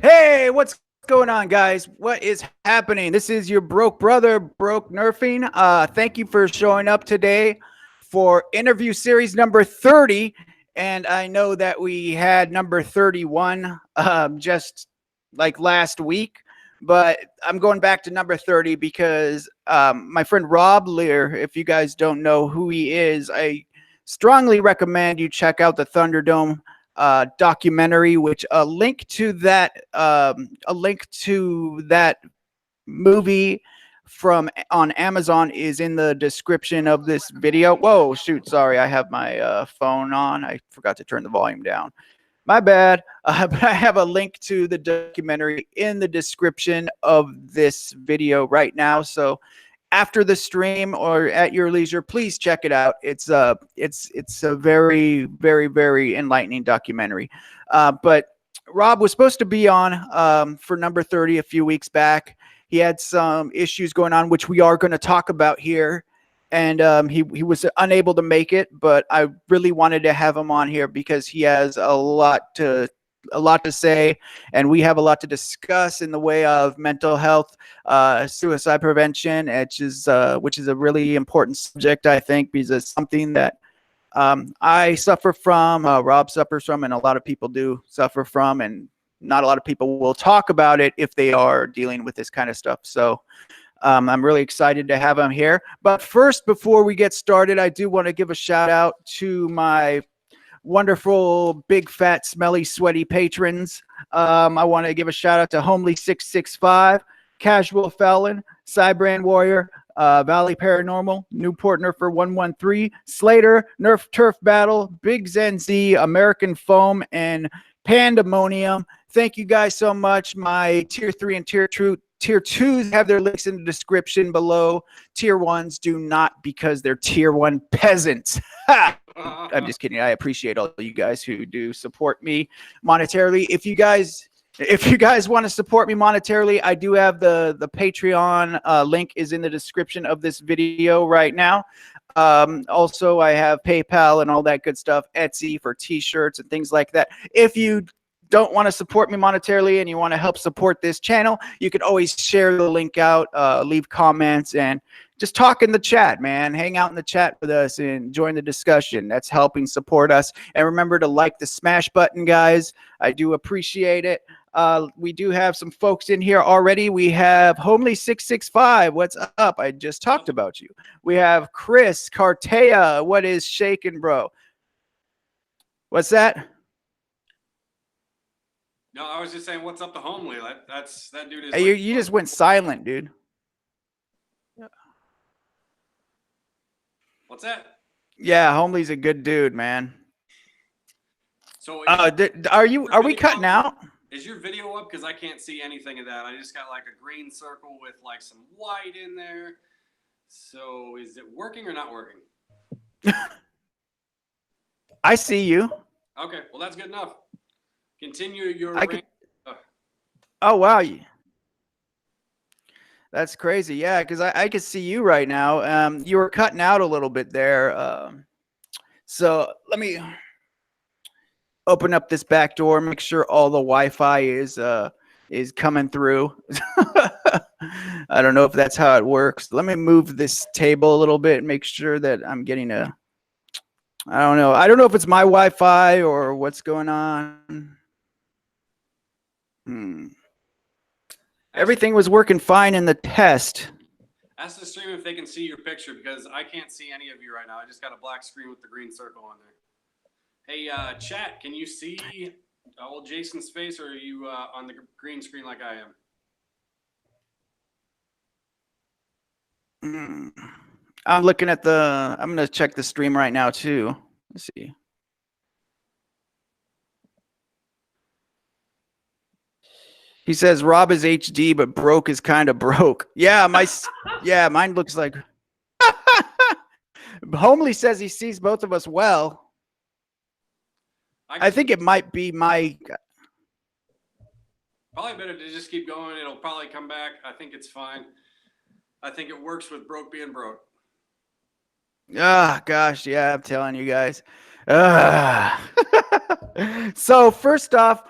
Hey, what's going on, guys? What is happening? This is your broke brother, Broke Nerfing. Thank you for showing up today for interview series number 30. And I know that we had number 31 just like last week, but I'm going back to number 30 because my friend Rob Lehr, if you guys don't know who he is, I strongly recommend you check out the Thunderdome documentary, which a link to that movie from on Amazon is in the description of this video. Whoa, shoot, sorry, I have my phone on. I forgot to turn the volume down. My bad. But I have a link to the documentary in the description of this video right now. So after the stream or at your leisure, please check it out. It's a very enlightening documentary. But Rob was supposed to be on for number 30 a few weeks back. He had some issues going on, which we are going to talk about here, and he was unable to make it. But I really wanted to have him on here because he has a lot to say, and we have a lot to discuss in the way of mental health, suicide prevention, which is a really important subject, I think, because it's something that I suffer from, Rob suffers from, and a lot of people do suffer from, and not a lot of people will talk about it if they are dealing with this kind of stuff. So I'm really excited to have him here. But first, before we get started, I do want to give a shout out to my wonderful, big, fat, smelly, sweaty patrons. I want to give a shout out to Homely665, CasualFelon, Cybrand Warrior, Valley Paranormal, Newport Nerfer113, Slaedur, NerfTurfBattle, BiggsNZ, American Foam, and Pandamonium. Thank you guys so much. My tier 3 and tier 2s have their links in the description below. Tier 1s do not, because they're tier 1 peasants. I'm just kidding. I appreciate all you guys who do support me monetarily. If you guys want to support me monetarily, I do have the Patreon link is in the description of this video right now. Also, I have PayPal and all that good stuff, Etsy for t-shirts and things like that. If you don't want to support me monetarily and you want to help support this channel, you can always share the link out, leave comments, and just talk in the chat, man. Hang out in the chat with us and join the discussion. That's helping support us. And remember to like the smash button, guys. I do appreciate it. We do have some folks in here already. We have Homely665. What's up? I just talked about you. We have Chris Cartea. What is shaking, bro? What's that? No, I was just saying, what's up to Homely? That dude is. Hey, you just went silent, dude. What's that? Yeah, Homely's a good dude, man. So, are we cutting out? Is your video up? Because I can't see anything of that. I just got like a green circle with like some white in there. So, is it working or not working? I see you. Okay, well that's good enough. Continue your. Oh wow, that's crazy. Yeah, because I can see you right now. You were cutting out a little bit there. So let me open up this back door, make sure all the Wi-Fi is coming through. I don't know if that's how it works. Let me move this table a little bit and make sure that I'm getting a. I don't know. I don't know if it's my Wi-Fi or what's going on. Everything was working fine in the test. Ask the stream if they can see your picture, because I can't see any of you right now. I just got a black screen with the green circle on there. Hey, chat, can you see old Jason's face, or are you on the green screen like I am? I'm looking at I'm going to check the stream right now too. Let's see. He says Rob is HD, but broke is kind of broke. Yeah, mine looks like. Homely says he sees both of us well. I think it might be my. Probably better to just keep going. It'll probably come back. I think it's fine. I think it works with broke being broke. Ah, gosh, yeah, I'm telling you guys. So first off,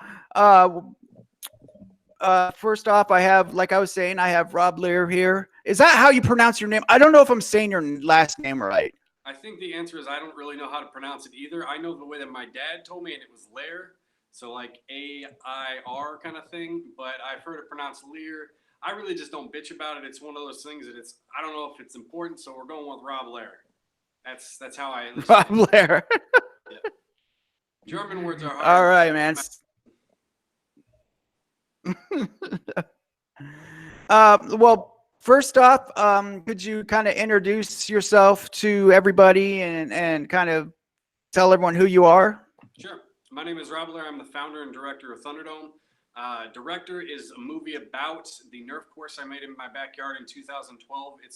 first off, I have, like I was saying, I have Rob Lehr here. Is that how you pronounce your name? I don't know if I'm saying your last name right. I think the answer is I don't really know how to pronounce it either. I know the way that my dad told me, and it was Lehr, so like A-I-R kind of thing, but I've heard it pronounced Lear. I really just don't bitch about it. It's one of those things that I don't know if it's important, so we're going with Rob Lehr. That's how I at least Rob Lehr. Yeah. German words are hard. All right, man. Well, first off, could you kind of introduce yourself to everybody and kind of tell everyone who you are? Sure. My name is Rob Lehr. I'm the founder and director of Thunderdome. Director is a movie about the Nerf course I made in my backyard in 2012. It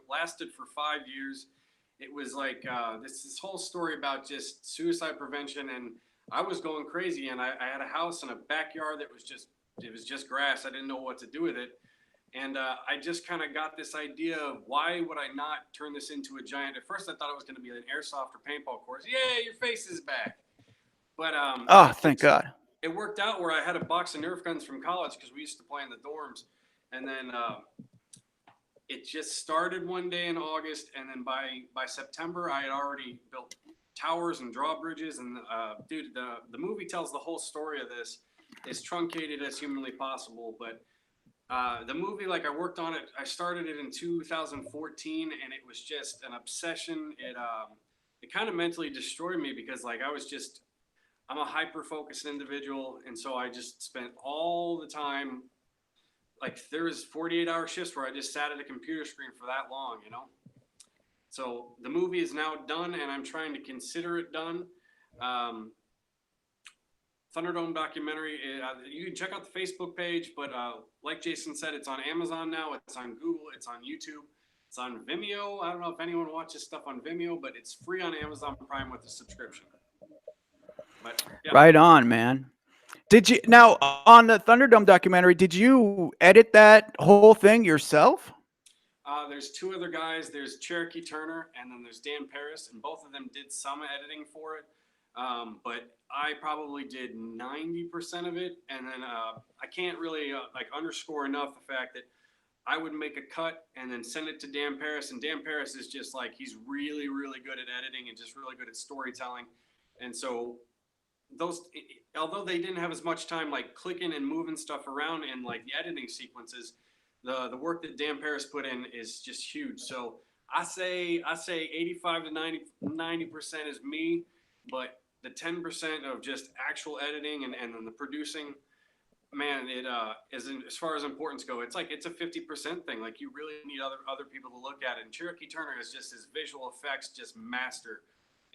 lasted for 5 years. It was like this whole story about just suicide prevention, and I was going crazy. And I had a house and a backyard that was just grass. I didn't know what to do with it, and I just kind of got this idea of why would I not turn this into a giant? At first, I thought it was going to be an airsoft or paintball course. Yay, your face is back! But oh, thank God. It worked out where I had a box of Nerf guns from college because we used to play in the dorms, and then it just started one day in August, and then by September I had already built towers and drawbridges, and dude, the movie tells the whole story of this, as truncated as humanly possible. But the movie, like, I worked on it, I started it in 2014, and it was just an obsession. It kind of mentally destroyed me because, like, I'm a hyper-focused individual, and so I just spent all the time, like, there was 48-hour shifts where I just sat at a computer screen for that long, you know? So the movie is now done, and I'm trying to consider it done. Thunderdome documentary, you can check out the Facebook page, but like Jason said, it's on Amazon now, it's on Google, it's on YouTube, it's on Vimeo. I don't know if anyone watches stuff on Vimeo, but it's free on Amazon Prime with a subscription. But, yeah. Right on, man. Did you now on the Thunderdome documentary? Did you edit that whole thing yourself? There's two other guys. There's Cherokee Turner, and then there's Dan Paris, and both of them did some editing for it. But I probably did 90% of it, and then I can't really like underscore enough the fact that I would make a cut and then send it to Dan Paris, and Dan Paris is just like, he's really, really good at editing and just really good at storytelling, and so although they didn't have as much time like clicking and moving stuff around in like the editing sequences, the work that Dan Paris put in is just huge. So I say 85 to 90% is me, but the 10% of just actual editing and then the producing, man, it isn't, as far as importance go, it's like, it's a 50% thing. Like, you really need other people to look at it. And Cherokee Turner is just his visual effects just master.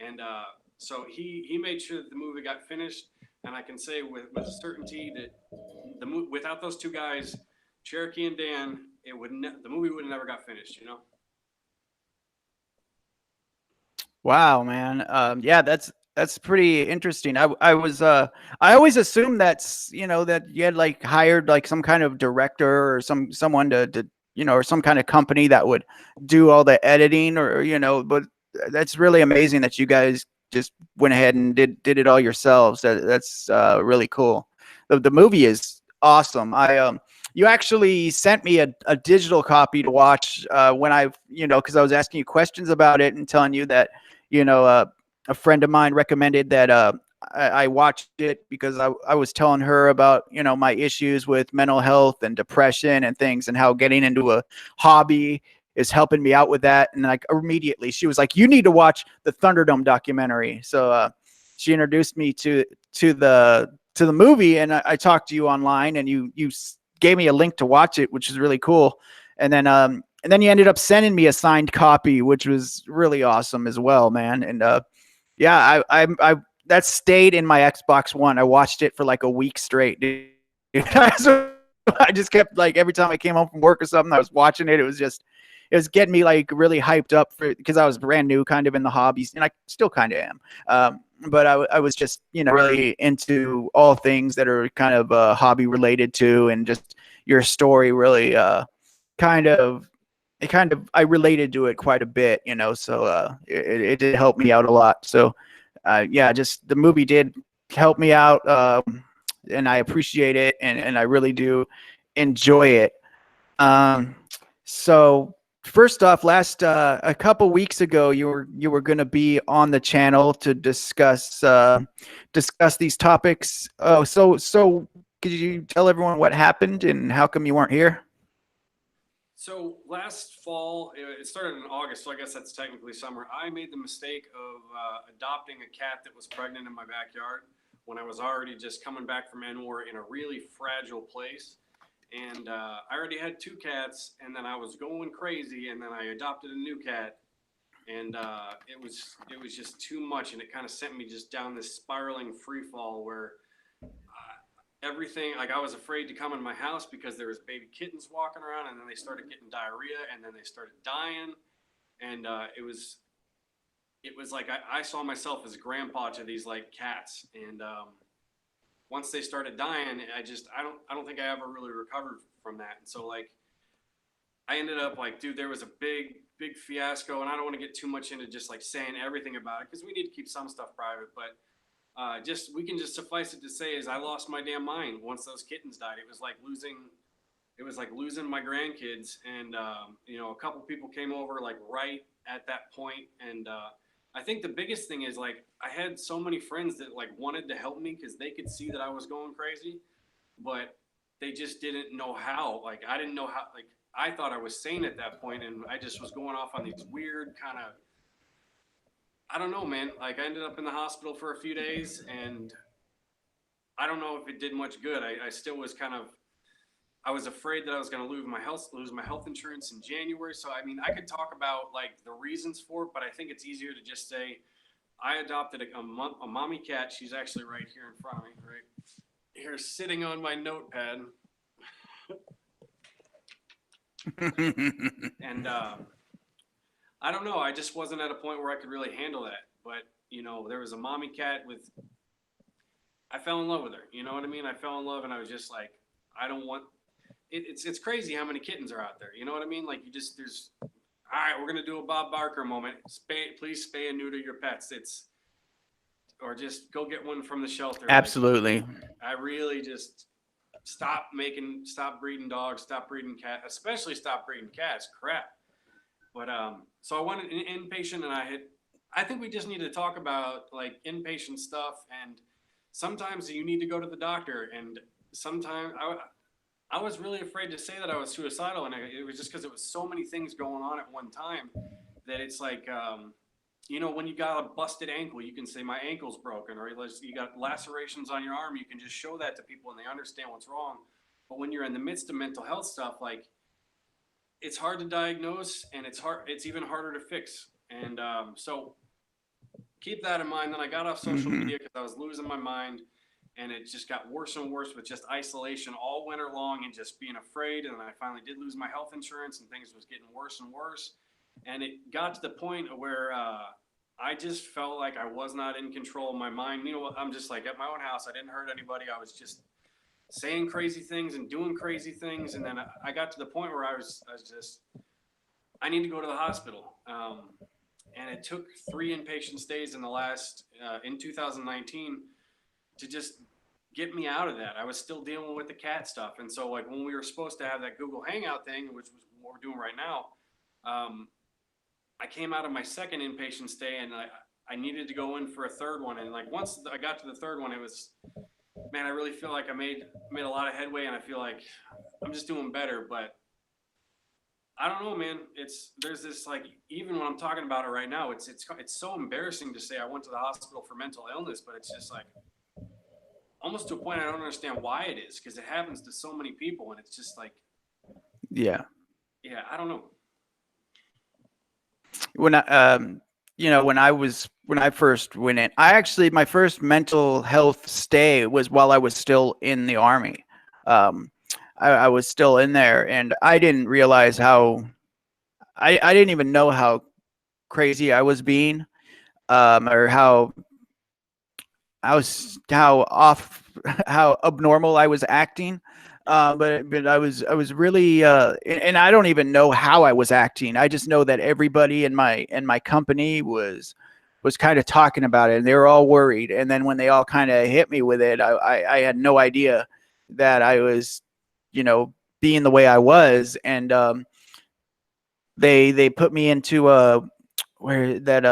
And so he made sure that the movie got finished, and I can say with certainty that without those two guys, Cherokee and Dan, the movie would have never got finished, you know? Wow, man. Yeah, that's pretty interesting. I always assumed that's, you know, that you had like hired like some kind of director or someone to you know, or some kind of company that would do all the editing, or, you know, but that's really amazing that you guys just went ahead and did it all yourselves. That's really cool. The movie is awesome. You actually sent me a digital copy to watch when you know, because I was asking you questions about it and telling you that, you know, a friend of mine recommended that I watched it because I was telling her about, you know, my issues with mental health and depression and things, and how getting into a hobby is helping me out with that. And like immediately she was like, you need to watch the Thunderdome documentary. So she introduced me to the movie, and I talked to you online, and you gave me a link to watch it, which is really cool. And then you ended up sending me a signed copy, which was really awesome as well, man. And yeah, I that stayed in my Xbox One. I watched it for like a week straight, dude. I just kept, like, every time I came home from work or something, I was watching it. It was getting me like really hyped up because I was brand new kind of in the hobbies, and I still kind of am. But I was just, you know, really into all things that are kind of hobby related to, and just your story really I related to it quite a bit, you know, so it did help me out a lot. So yeah, just the movie did help me out. and I appreciate it, and I really do enjoy it. So first off, a couple weeks ago, you were going to be on the channel to discuss these topics. Oh, so could you tell everyone what happened and how come you weren't here? So last fall, it started in August, so I guess that's technically summer. I made the mistake of adopting a cat that was pregnant in my backyard when I was already just coming back from NWAR in a really fragile place. And I already had 2 cats, and then I was going crazy, and then I adopted a new cat, and it was just too much, and it kind of sent me just down this spiraling free fall where everything, like I was afraid to come in my house because there was baby kittens walking around, and then they started getting diarrhea, and then they started dying, and it was like I saw myself as grandpa to these like cats, and once they started dying, I don't think I ever really recovered from that, and so like I ended up like, dude, there was a big fiasco, and I don't want to get too much into just like saying everything about it because we need to keep some stuff private, but. We can just suffice it to say is I lost my damn mind once those kittens died. It was like losing my grandkids, and you know, a couple people came over like right at that point, and I think the biggest thing is like I had so many friends that like wanted to help me because they could see that I was going crazy, but they just didn't know how. Like I didn't know how. Like I thought I was sane at that point, and I just was going off on these weird kind of. I don't know, man. Like I ended up in the hospital for a few days, and I don't know if it did much good. I still was I was afraid that I was going to lose my health insurance in January. So, I mean, I could talk about like the reasons for it, but I think it's easier to just say I adopted a mommy cat. She's actually right here in front of me, right here, sitting on my notepad. And, I don't know. I just wasn't at a point where I could really handle that. But, you know, there was a mommy cat I fell in love with her. You know what I mean? I fell in love, and I was just like, I don't want it's crazy how many kittens are out there. You know what I mean? Like there's, all right, we're going to do a Bob Barker moment. Please spay and neuter your pets. Or just go get one from the shelter. Absolutely. Like, I really just stop breeding dogs, stop breeding cats, especially stop breeding cats. Crap. But so I went inpatient, and I think we just need to talk about like inpatient stuff, and sometimes you need to go to the doctor, and sometimes I was really afraid to say that I was suicidal, and it was just because it was so many things going on at one time that it's like, you know, when you got a busted ankle, you can say my ankle's broken, or you got lacerations on your arm, you can just show that to people and they understand what's wrong. But when you're in the midst of mental health stuff, like, it's hard to diagnose, and it's even harder to fix. And so keep that in mind. Then I got off social media because I was losing my mind, and it just got worse and worse with just isolation all winter long and just being afraid. And then I finally did lose my health insurance, and things was getting worse and worse. And it got to the point where I just felt like I was not in control of my mind. You know, I'm just like at my own house. I didn't hurt anybody. I was just saying crazy things and doing crazy things. And then I got to the point where I was just, I need to go to the hospital. And it took 3 inpatient stays in 2019 to just get me out of that. I was still dealing with the cat stuff. And so like when we were supposed to have that Google Hangout thing, which was what we're doing right now, I came out of my 2nd inpatient stay, and I needed to go in for a 3rd one. And like once I got to the 3rd one, it was, man, I really feel like I made a lot of headway, and I feel like I'm just doing better. But I don't know, man. There's this like, even when I'm talking about it right now, it's so embarrassing to say I went to the hospital for mental illness, but it's just like almost to a point I don't understand why it is, because it happens to so many people, and it's just like, yeah, I don't know. When I first went in, my first mental health stay was while I was still in the Army. I was still in there, and I didn't realize I didn't even know how crazy I was being, or how abnormal I was acting. But I was really, and I don't even know how I was acting. I just know that everybody in my company was was kind of talking about it, and they were all worried. And then when they all kind of hit me with it, I had no idea that I was, you know, being the way I was. And they put me into where that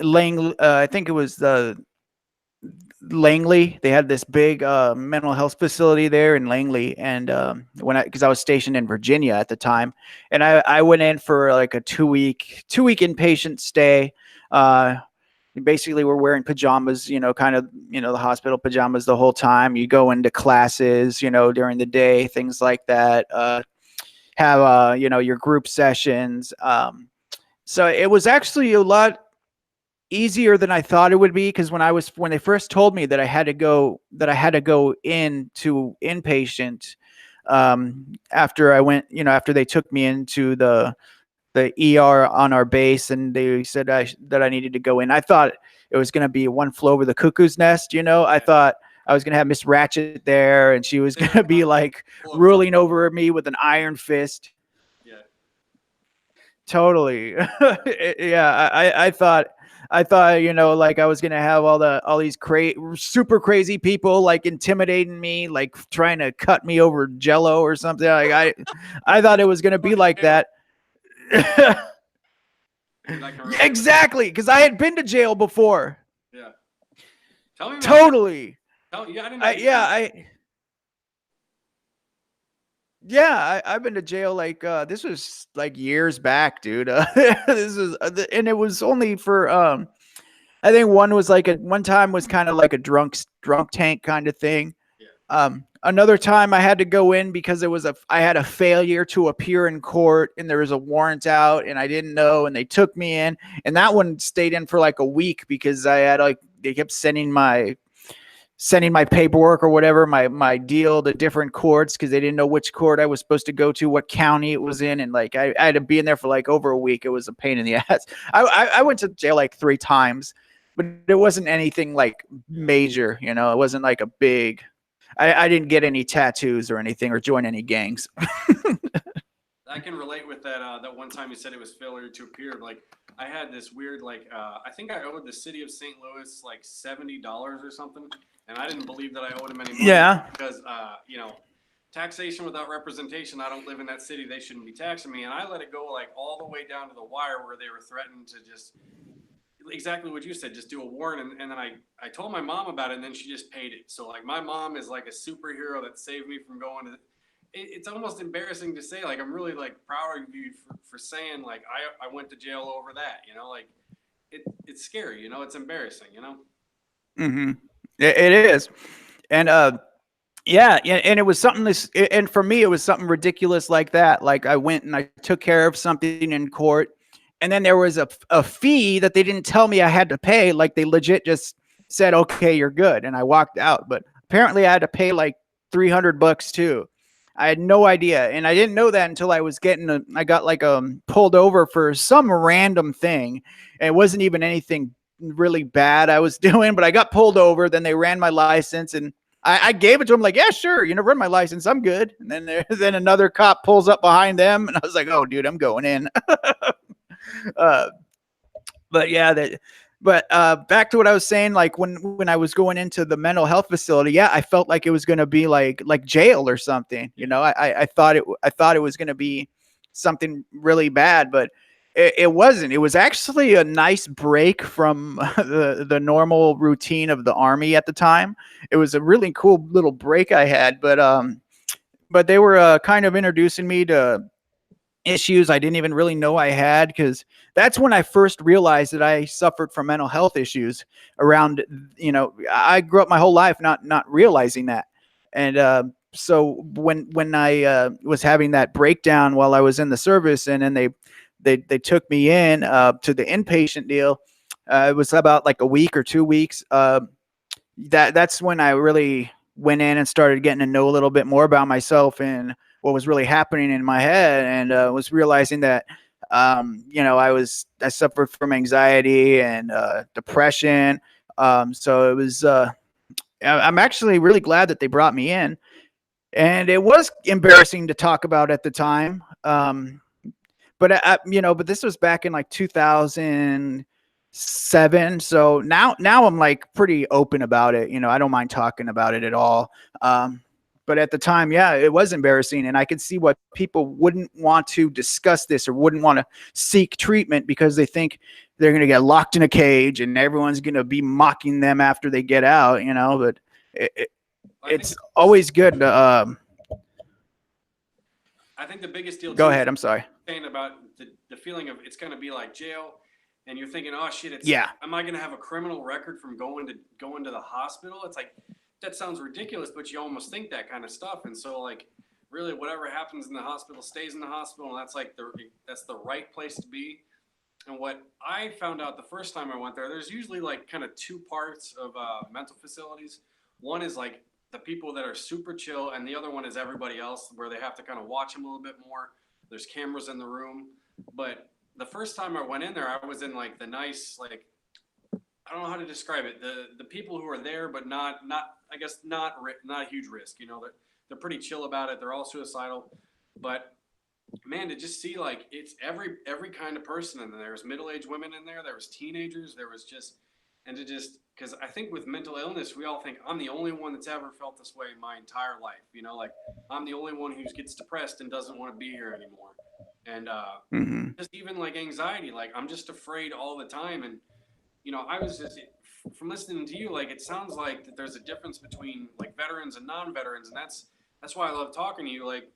I think it was the Langley. They had this big mental health facility there in Langley, and because I was stationed in Virginia at the time, and I went in for like a two-week inpatient stay. Basically, we're wearing pajamas, you know, kind of, you know, the hospital pajamas the whole time. You go into classes, you know, during the day, things like that. Have you know, your group sessions. So it was actually a lot easier than I thought it would be, because when they first told me that I had to go into inpatient, after I went, you know, after they took me into the ER on our base, and they said that I needed to go in, I thought it was going to be one flew over the cuckoo's nest. You know, I thought I was going to have Miss Ratchet there, and she was going to be like ruling over me with an iron fist. Yeah. Totally. Yeah. I thought, you know, like I was going to have all these super crazy people like intimidating me, like trying to cut me over Jello or something. Like I thought it was going to be like that. Exactly. Cause I had been to jail before. Yeah. Tell me. Totally. Yeah. I didn't know. I've been to jail like this was like years back, dude. This was and it was only for I think one time was kind of like a drunk tank kind of thing. Yeah. Another time I had to go in because I had a failure to appear in court, and there was a warrant out, and I didn't know, and they took me in, and that one stayed in for like a week because I had they kept sending my paperwork or whatever, my deal to different courts, because they didn't know which court I was supposed to go to, what county it was in. And like, I had to be in there for like over a week. It was a pain in the ass. I went to jail like 3 times, but it wasn't anything like major, you know, it wasn't like a big, I didn't get any tattoos or anything or join any gangs. I can relate with that. That one time you said it was failure to appear. Like, I had this weird, like, I think I owed the city of St. Louis like $70 or something, and I didn't believe that I owed them any money. Yeah. Because, you know, taxation without representation. I don't live in that city. They shouldn't be taxing me, and I let it go like all the way down to the wire, where they were threatening to just exactly what you said, just do a warrant. And then I told my mom about it, and then she just paid it. So like, my mom is like a superhero that saved me from going to. It's almost embarrassing to say, like, I'm really like proud of you for saying like I went to jail over that, you know, like it's scary, you know, it's embarrassing, you know. Mm-hmm. It is. And yeah, and it was something and for me it was something ridiculous like that. Like, I went and I took care of something in court, and then there was a fee that they didn't tell me I had to pay. Like, they legit just said, okay, you're good, and I walked out. But apparently I had to pay like $300 too. I had no idea, and I didn't know that until I got like pulled over for some random thing, and it wasn't even anything really bad I was doing, but I got pulled over. Then they ran my license, and I gave it to him like, yeah, sure, you know, run my license, I'm good. And then another cop pulls up behind them, and I was like, oh, dude, I'm going in. But yeah, back to what I was saying, like when I was going into the mental health facility, yeah, I felt like it was going to be like jail or something. You know, I thought it was going to be something really bad, but it wasn't. It was actually a nice break from the normal routine of the Army at the time. It was a really cool little break I had, but they were kind of introducing me to issues I didn't even really know I had, because that's when I first realized that I suffered from mental health issues around, you know, I grew up my whole life not realizing that. And so when I was having that breakdown while I was in the service, and then they took me in to the inpatient deal, it was about like a week or 2 weeks. That's when I really went in and started getting to know a little bit more about myself and what was really happening in my head, and was realizing that, you know, I suffered from anxiety and depression. So it was, I'm actually really glad that they brought me in, and it was embarrassing to talk about at the time. but but this was back in like 2007. So now I'm like pretty open about it. I don't mind talking about it at all. But at the time, yeah, it was embarrassing, and I could see what people wouldn't want to discuss this or wouldn't want to seek treatment because they think they're going to get locked in a cage and everyone's going to be mocking them after they get out. But it's always good to. I think the biggest deal. Go ahead. I'm sorry. Saying about the feeling of it's going to be like jail, and you're thinking, oh shit, am I going to have a criminal record from going to the hospital? It's like, that sounds ridiculous, but you almost think that kind of stuff. And so like, really whatever happens in the hospital stays in the hospital. And that's like that's the right place to be. And what I found out the first time I went there, there's usually like kind of two parts of mental facilities. One is like the people that are super chill, and the other one is everybody else where they have to kind of watch them a little bit more. There's cameras in the room. But the first time I went in there, I was in like the nice, like, I don't know how to describe it. The people who are there, but not I guess not a huge risk. They're pretty chill about it. They're all suicidal, but man, to just see like it's every kind of person in there. There's middle-aged women in there. There was teenagers. There was because I think with mental illness, we all think I'm the only one that's ever felt this way my entire life. Like I'm the only one who gets depressed and doesn't want to be here anymore. And just even like anxiety, like I'm just afraid all the time. And I was just, from listening to you, like it sounds like that there's a difference between like veterans and non-veterans, and that's why I love talking to you, like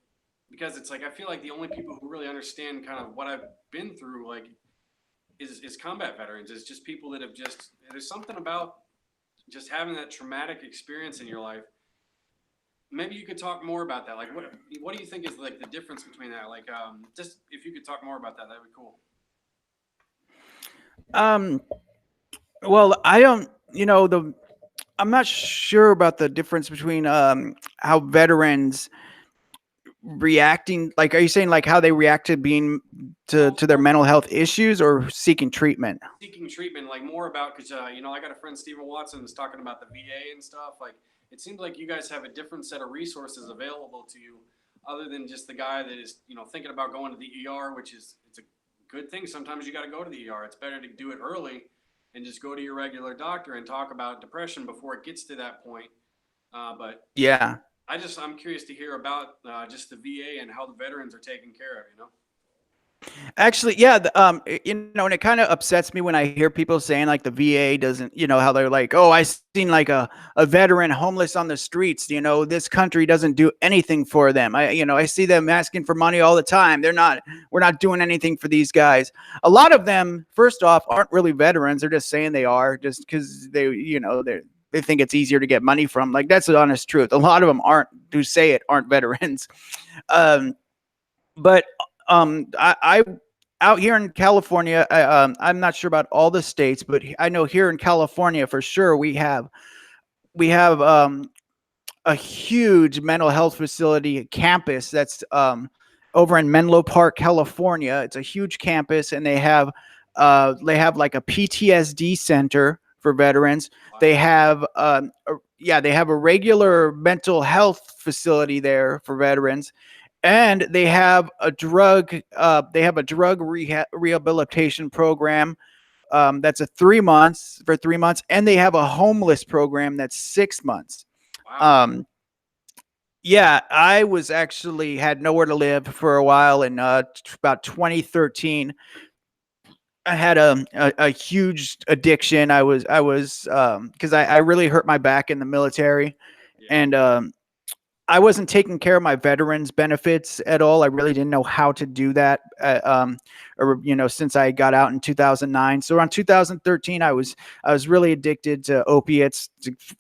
because it's like I feel like the only people who really understand kind of what I've been through, like, is combat veterans. It's just people that have there's something about just having that traumatic experience in your life. Maybe you could talk more about that. Like, what do you think is like the difference between that? Like, just if you could talk more about that, that'd be cool. Well, I don't, I'm not sure about the difference between how veterans reacting. Like, are you saying like how they react to being to their mental health issues or seeking treatment? Seeking treatment, like more about because I got a friend, Stephen Watson, was talking about the VA and stuff. Like, it seems like you guys have a different set of resources available to you, other than just the guy that is thinking about going to the ER, which it's a good thing. Sometimes you got to go to the ER. It's better to do it early and just go to your regular doctor and talk about depression before it gets to that point. But yeah, I'm curious to hear about just the VA and how the veterans are taken care of. Actually, yeah, and it kind of upsets me when I hear people saying like the VA doesn't, how they're like, oh, I seen like a veteran homeless on the streets. This country doesn't do anything for them. I see them asking for money all the time. We're not doing anything for these guys. A lot of them, first off, aren't really veterans. They're just saying they are just because they think it's easier to get money from. Like, that's the honest truth. A lot of them who say it aren't veterans. But I out here in California, I'm not sure about all the states, but I know here in California for sure we have a huge mental health facility campus that's over in Menlo Park, California. It's a huge campus, and they have like a PTSD center for veterans. Wow. They have they have a regular mental health facility there for veterans. And they have a drug rehabilitation program that's 3 months, and they have a homeless program that's 6 months. Wow. Yeah, I was actually had nowhere to live for a while in about 2013. I had a huge addiction. I was because I really hurt my back in the military, and I wasn't taking care of my veterans benefits at all. I really didn't know how to do that, since I got out in 2009. So around 2013, I was really addicted to opiates,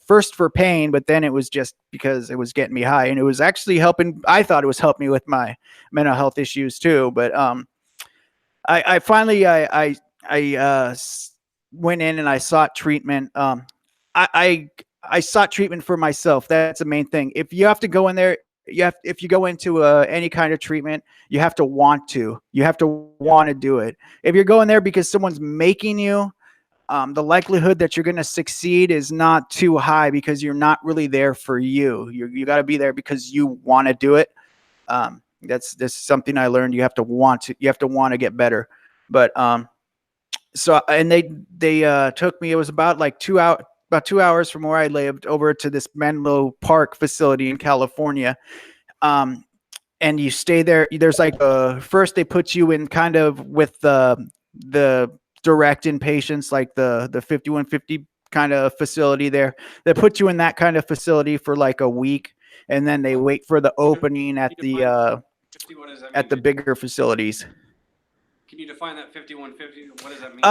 first for pain, but then it was just because it was getting me high, and it was actually helping. I thought it was helping me with my mental health issues too. But I finally went in and I sought treatment. I sought treatment for myself. That's the main thing. If you have to go in there, if you go into any kind of treatment, you have to want to. You have to want to do it. If you're going there because someone's making you, the likelihood that you're going to succeed is not too high because you're not really there for you. You got to be there because you want to do it. That's something I learned. You have to want to get better. But so, and they took me, it was about like 2 hours from where I lived over to this Menlo Park facility in California. And you stay there. There's like first they put you in kind of with the direct inpatients, like the 5150 kind of facility there. They put you in that kind of facility for like a week, and then they wait for the opening at the bigger facilities. Can you define that 5150? What does that mean?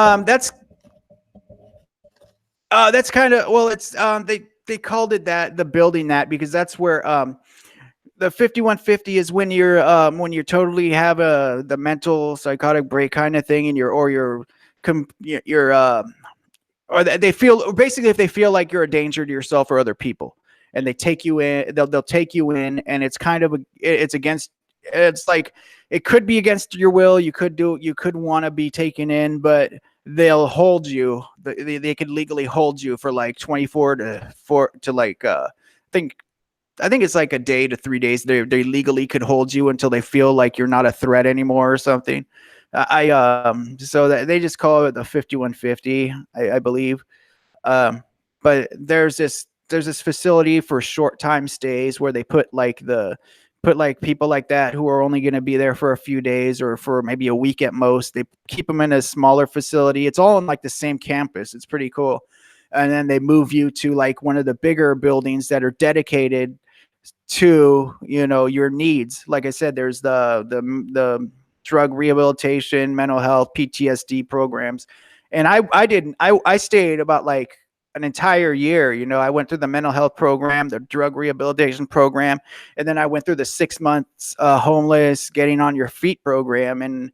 That's kind of, well, it's they called it that, the building, that because that's where the 5150 is when you're totally have the mental psychotic break kind of thing, and or they feel, basically, if they feel like you're a danger to yourself or other people, and they take you in, they'll take you in, and it's kind of it's like, it could be against your will. You could want to be taken in, but they'll hold you. They could legally hold you for like 24 to like I think it's like a day to 3 days. They legally could hold you until they feel like you're not a threat anymore or something. So that they just call it the 5150, I believe. But there's this facility for short time stays where they put like people like that who are only going to be there for a few days or for maybe a week at most. They keep them in a smaller facility. It's all on like the same campus. It's pretty cool. And then they move you to like one of the bigger buildings that are dedicated to, your needs. Like I said, there's the drug rehabilitation, mental health, PTSD programs. And I stayed about like an entire year. I went through the mental health program, the drug rehabilitation program, and then I went through the 6 months homeless, getting on your feet program. And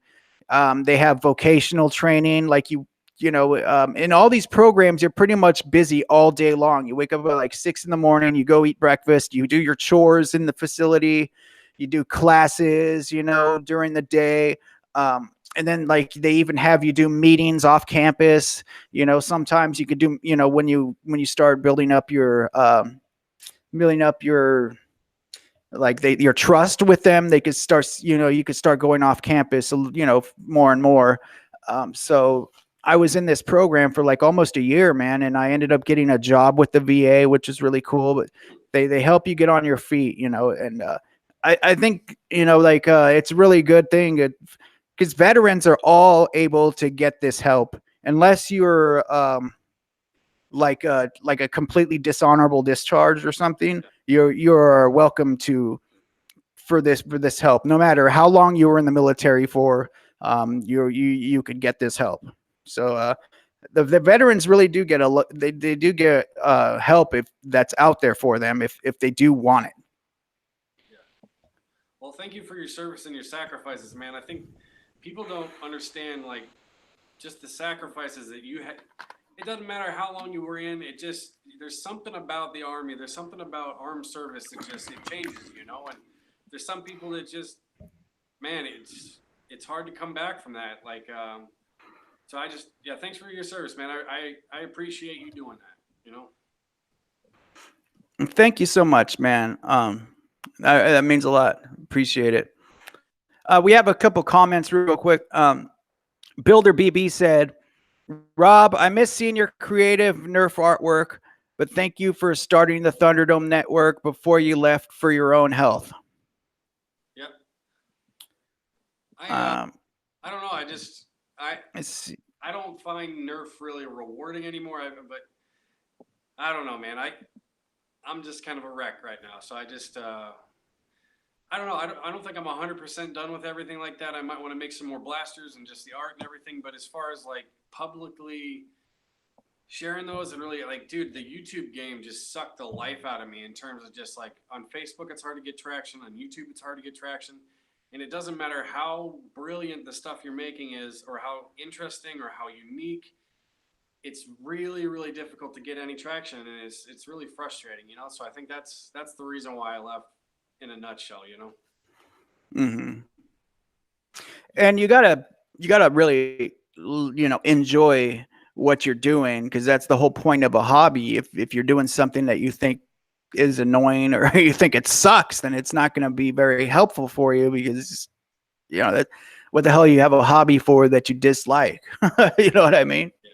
they have vocational training, like in all these programs, you're pretty much busy all day long. You wake up at like 6 a.m, you go eat breakfast, you do your chores in the facility, you do classes, during the day. And then like they even have you do meetings off campus. Sometimes you could do, when you start building up your your trust with them, they could start, you could start going off campus, more and more. So I was in this program for like almost a year, man, and I ended up getting a job with the VA, which is really cool. But they help you get on your feet, and I think it's a really good thing, because veterans are all able to get this help, unless you're like a completely dishonorable discharge or something. You're welcome for this help, no matter how long you were in the military for. You could get this help. So the veterans really do get they do get help if that's out there for them, if they do want it. Yeah. Well, thank you for your service and your sacrifices, man. I think people don't understand like just the sacrifices that you had. It doesn't matter how long you were in. There's something about the Army. There's something about armed service that it changes, And there's some people that just, man, it's hard to come back from that. Like, so thanks for your service, man. I appreciate you doing that, Thank you so much, man. That means a lot. Appreciate it. We have a couple comments real quick. Builder BB said, Rob, I miss seeing your creative Nerf artwork, but thank you for starting the Thunderdome network before you left for your own health. Yep. I don't know. I don't find Nerf really rewarding anymore. But I don't know, man. I'm just kind of a wreck right now. So I just, I don't know. I don't think I'm 100% done with everything like that. I might want to make some more blasters and just the art and everything. But as far as like publicly sharing those, and really like, dude, the YouTube game just sucked the life out of me in terms of just like on Facebook, it's hard to get traction. On YouTube, it's hard to get traction. And it doesn't matter how brilliant the stuff you're making is, or how interesting or how unique, it's really, really difficult to get any traction. And it's really frustrating, So I think that's the reason why I left in a nutshell, Mm-hmm. And you gotta really, enjoy what you're doing, because that's the whole point of a hobby. If you're doing something that you think is annoying or you think it sucks, then it's not going to be very helpful for you, because that what the hell you have a hobby for that you dislike? You know what I mean? Yeah.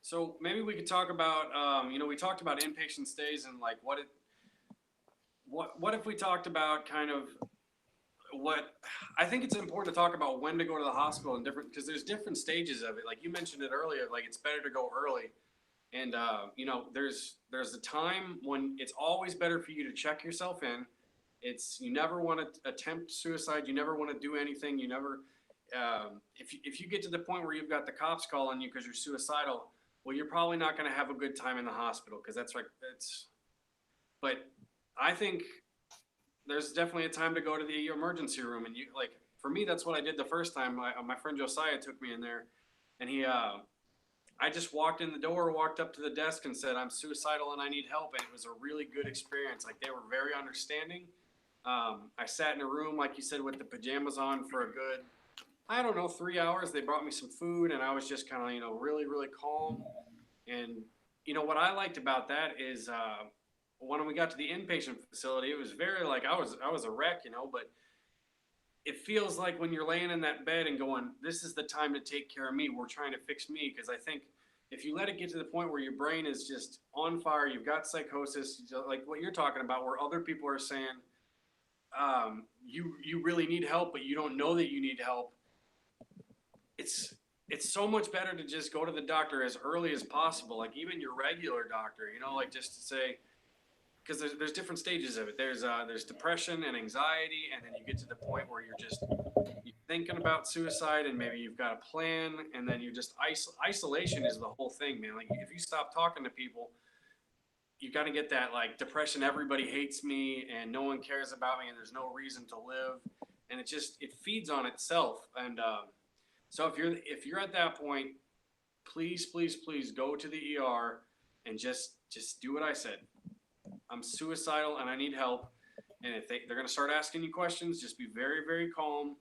So maybe we could talk about, we talked about inpatient stays and like what if we talked about kind of what I think it's important to talk about when to go to the hospital and different, because there's different stages of it. Like you mentioned it earlier, like it's better to go early. And, there's a time when it's always better for you to check yourself in. You never want to attempt suicide. You never want to do anything. You never, if you get to the point where you've got the cops calling you because you're suicidal, well, you're probably not going to have a good time in the hospital, because but I think there's definitely a time to go to the emergency room. And for me, that's what I did the first time. My friend Josiah took me in there, and I just walked in the door, walked up to the desk and said, I'm suicidal and I need help. And it was a really good experience. Like, they were very understanding. I sat in a room, like you said, with the pajamas on for a good, 3 hours. They brought me some food, and I was just kind of, really, really calm. And, what I liked about that is, when we got to the inpatient facility, it was very like, I was a wreck, but it feels like when you're laying in that bed and going, this is the time to take care of me. We're trying to fix me. Because I think if you let it get to the point where your brain is just on fire, you've got psychosis, like what you're talking about, where other people are saying, you really need help, but you don't know that you need help. It's so much better to just go to the doctor as early as possible. Like even your regular doctor, like just to say, because there's different stages of it. There's depression and anxiety, and then you get to the point where you're thinking about suicide, and maybe you've got a plan, and then you just isolation is the whole thing, man. Like if you stop talking to people, you got to get that like depression. Everybody hates me, and no one cares about me, and there's no reason to live, and it feeds on itself. And so if you're at that point, please go to the ER and just do what I said. I'm suicidal and I need help. And if they're going to start asking you questions, just be very, very calm.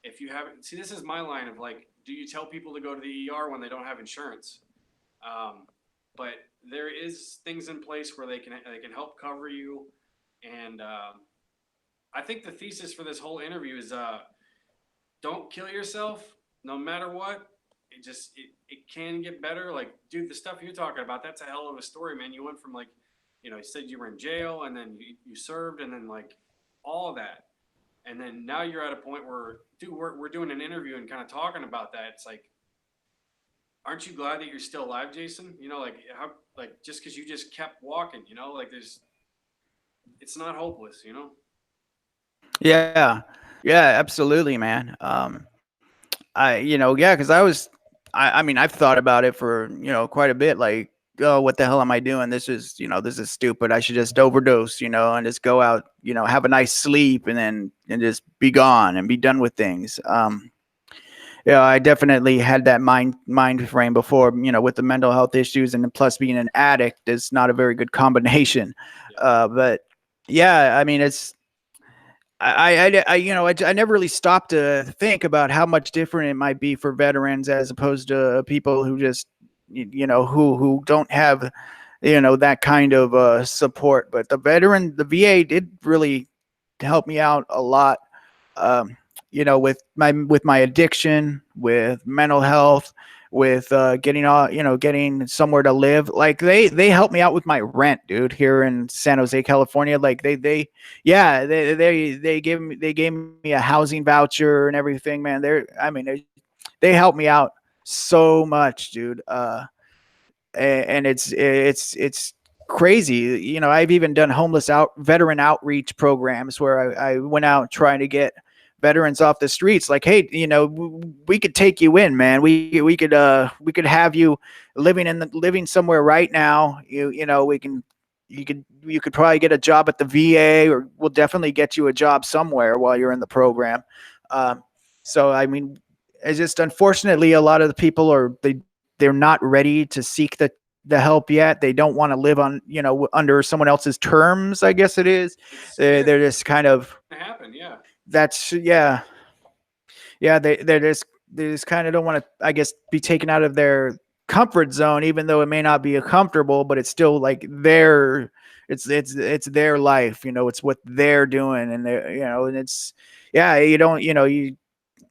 If you haven't, see, this is my line of like, do you tell people to go to the ER when they don't have insurance? But there is things in place where they can help cover you. And I think the thesis for this whole interview is don't kill yourself no matter what. It can get better. Like, dude, the stuff you're talking about, that's a hell of a story, man. You went from like, you said you were in jail, and then you served, and then like all of that. And then now you're at a point where, dude, we're doing an interview and kind of talking about that. It's like, aren't you glad that you're still alive, Jason? Just because you just kept walking, it's not hopeless, Yeah, absolutely, man. Because I've thought about it for, quite a bit. Like, oh, what the hell am I doing? This is stupid. I should just overdose, and just go out, have a nice sleep and just be gone and be done with things. I definitely had that mind frame before, with the mental health issues, and plus being an addict is not a very good combination. But yeah, I mean, it's, I never really stopped to think about how much different it might be for veterans as opposed to people who just, who don't have, that kind of support. But the VA did really help me out a lot, with my addiction, with mental health, with getting somewhere to live. Like they helped me out with my rent, dude, here in San Jose, California. Like they gave me a housing voucher and everything, man. They helped me out so much, dude. And it's crazy. I've even done veteran outreach programs where I went out trying to get veterans off the streets. Like, hey, we could take you in, man. We could have you living somewhere right now. You could probably get a job at the VA, or we'll definitely get you a job somewhere while you're in the program. So I mean, it's just, unfortunately, a lot of the people they're not ready to seek the help yet. They don't want to live on, under someone else's terms, I guess it is. They're just kind of happen. Yeah. They just kind of don't want to, I guess, be taken out of their comfort zone, even though it may not be comfortable, but it's still like their it's their life, it's what they're doing, and and it's, yeah, you don't,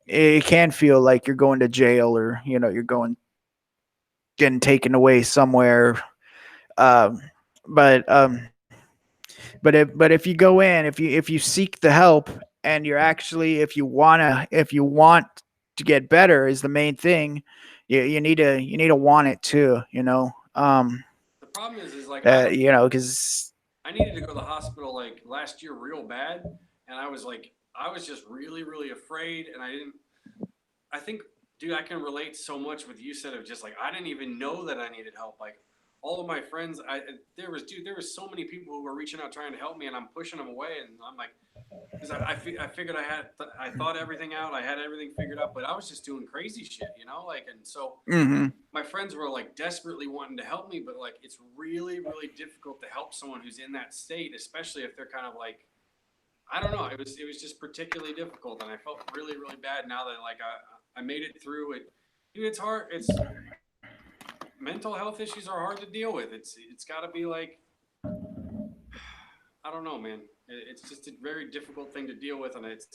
it can feel like you're going to jail, or you're getting taken away somewhere. Um, but but if you go in, if you seek the help, and you're actually, if you want to get better, is the main thing. You need to want it too. The problem is like Because I needed to go to the hospital like last year real bad, and I was just really really afraid, and I didn't. I think, dude, I can relate so much with you said of just like I didn't even know that I needed help. Like all of my friends, there was so many people who were reaching out trying to help me, and I'm pushing them away, and I'm like, because I figured I thought everything out, I had everything figured out, but I was just doing crazy shit, like, and so hmm my friends were like desperately wanting to help me, but like it's really really difficult to help someone who's in that state, especially if they're kind of like, I don't know. It was just particularly difficult, and I felt really really bad now that like I made it through it. Dude, it's hard. It's mental health issues are hard to deal with. It's got to be like, I don't know, man. It's just a very difficult thing to deal with, and it's.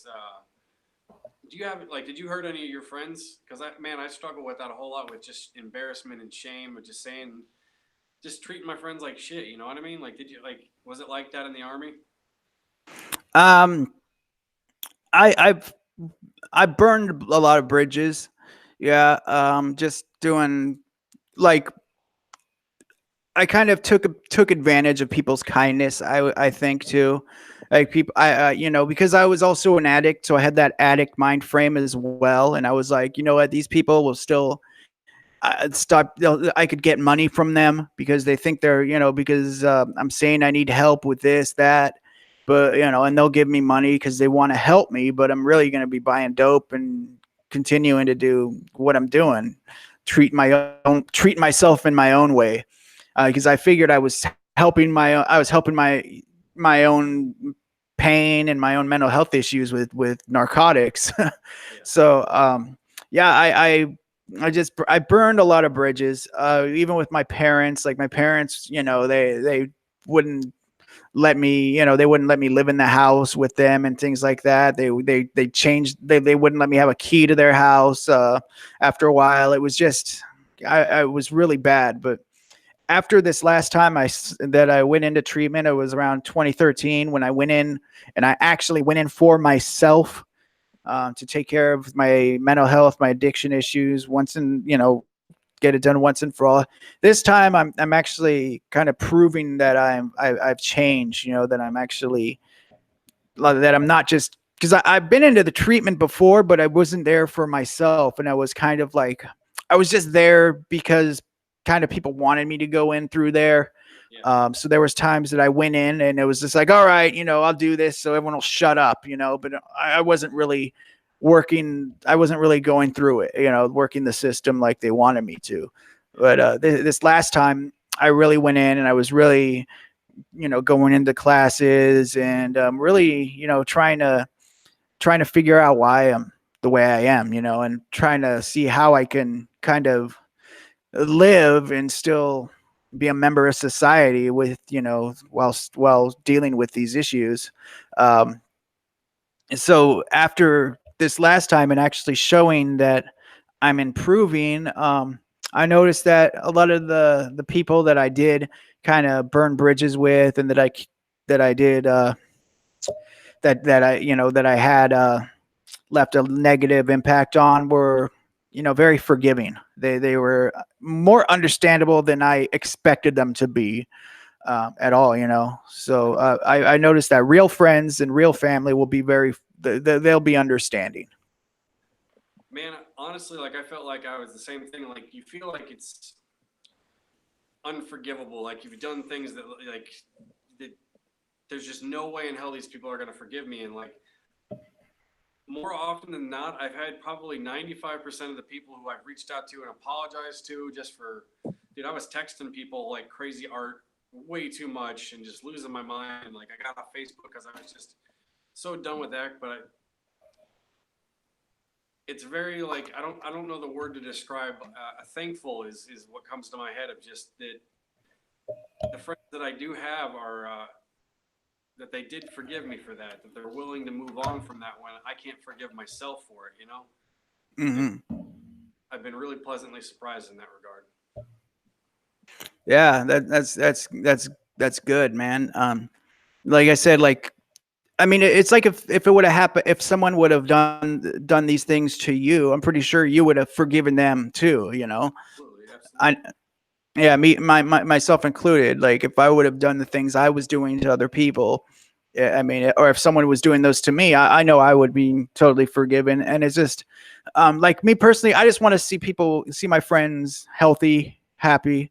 Do you have like? Did you hurt any of your friends? Because I struggle with that a whole lot, with just embarrassment and shame, with just treating my friends like shit. You know what I mean? Like, did you like? Was it like that in the army? um I've I burned a lot of bridges. Yeah, just doing, like, I kind of took advantage of people's kindness. I think too, like people. Because I was also an addict, so I had that addict mind frame as well. And I was like, you know what, these people will still stop. I could get money from them because they think they're, because I'm saying I need help with this, that, but and they'll give me money because they want to help me. But I'm really going to be buying dope and continuing to do what I'm doing, treat myself in my own way, because I figured I was helping my own pain and my own mental health issues with narcotics. Yeah. So yeah, I burned a lot of bridges, even with my parents. Like my parents, they wouldn't they wouldn't let me live in the house with them and things like that. They changed. They wouldn't let me have a key to their house. After a while, it was just I was really bad. But after this last time that I went into treatment, it was around 2013 when I went in, and I actually went in for myself, to take care of my mental health, my addiction issues once, and get it done once and for all. This time, I'm actually kind of proving that I've changed. That I'm actually, that I'm not just, because I've been into the treatment before, but I wasn't there for myself, and I was kind of like, I was just there because kind of people wanted me to go in through there. Yeah. So there was times that I went in and it was just like, all right, I'll do this so everyone will shut up, but I wasn't really working. I wasn't really going through it, working the system like they wanted me to. But this last time I really went in, and I was really, going into classes, and really, trying to figure out why I'm the way I am, and trying to see how I can kind of live and still be a member of society with, while dealing with these issues. So after this last time and actually showing that I'm improving, I noticed that a lot of the people that I did kind of burn bridges with, and that I did that I had left a negative impact on, were very forgiving. They were more understandable than I expected them to be, at all. So I noticed that real friends and real family will be they'll be understanding. Man, honestly, like I felt like I was the same thing. Like you feel like it's unforgivable. Like you've done things that there's just no way in hell these people are gonna forgive me. And like more often than not, I've had probably 95% of the people who I've reached out to and apologized to just for, dude, I was texting people like crazy art way too much and just losing my mind. And like I got off Facebook because I was just so done with that. But it's very like I don't know the word to describe. Thankful is what comes to my head of just that the friends that I do have are that they did forgive me for that, that they're willing to move on from that when I can't forgive myself for it, you know? And I've been really pleasantly surprised in that regard. Yeah, that's good, man. Like I said, like I mean, it's like if it would have happened, if someone would have done these things to you, I'm pretty sure you would have forgiven them too. You know, Absolutely, I absolutely. yeah, myself included. Like if I would have done the things I was doing to other people, I mean, or if someone was doing those to me, I know I would be totally forgiven. And it's just like me personally, I just want to see my friends healthy, happy.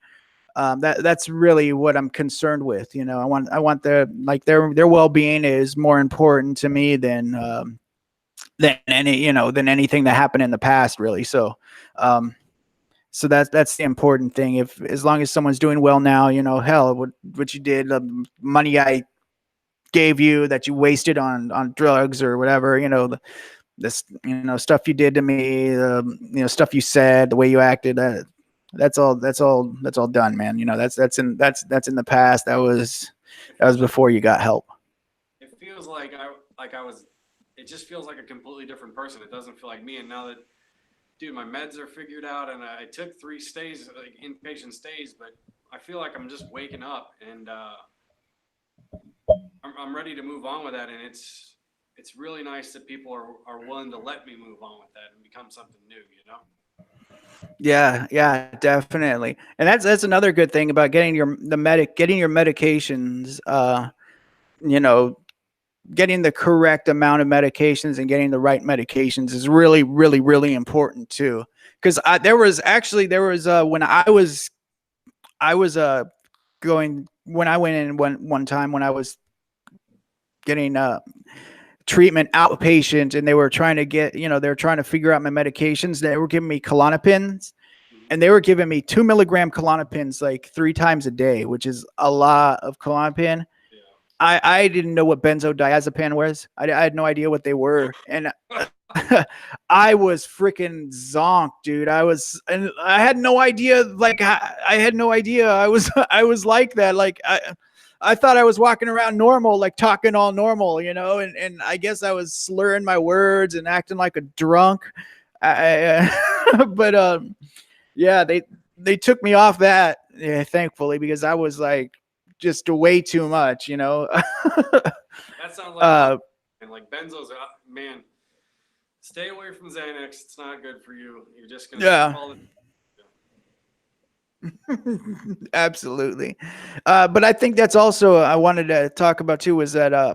That's really what I'm concerned with. You know, I want their well being is more important to me than than anything that happened in the past, really. Um, so that's the important thing. If as long as someone's doing well now, you know, hell, what you did, the money I gave you that you wasted on drugs or whatever, you know, this stuff you did to me, stuff you said, the way you acted, that's all done, man. You know, that's in the past. That was before you got help. It feels like I was. It just feels like a completely different person. It doesn't feel like me. And now that, dude, my meds are figured out, and I took 3 stays, like inpatient stays, but I feel like I'm just waking up, and I'm ready to move on with that. And it's really nice that people are willing to let me move on with that and become something new. You know. Yeah, definitely. And that's another good thing about getting your medications. You know, getting the correct amount of medications and getting the right medications is really, really, really important too. Because there was when I was going when I went in one time when I was getting treatment outpatient, and they were trying to they were trying to figure out my medications. They were giving me Klonopins, and they were giving me 2 milligram Klonopins like 3 times a day, which is a lot of Klonopin. I didn't know what benzodiazepam was. I had no idea what they were, and I was freaking zonked, dude. And I had no idea. Like I had no idea I was like that. Like I thought I was walking around normal, like talking all normal, you know. And I guess I was slurring my words and acting like a drunk. But yeah, they took me off that, yeah, thankfully, because I was like just way too much, you know. That sounds like uh, and like benzos are, man. Stay away from Xanax. It's not good for you. You're just gonna yeah, all the. absolutely. But I think that's also I wanted to talk about too was that I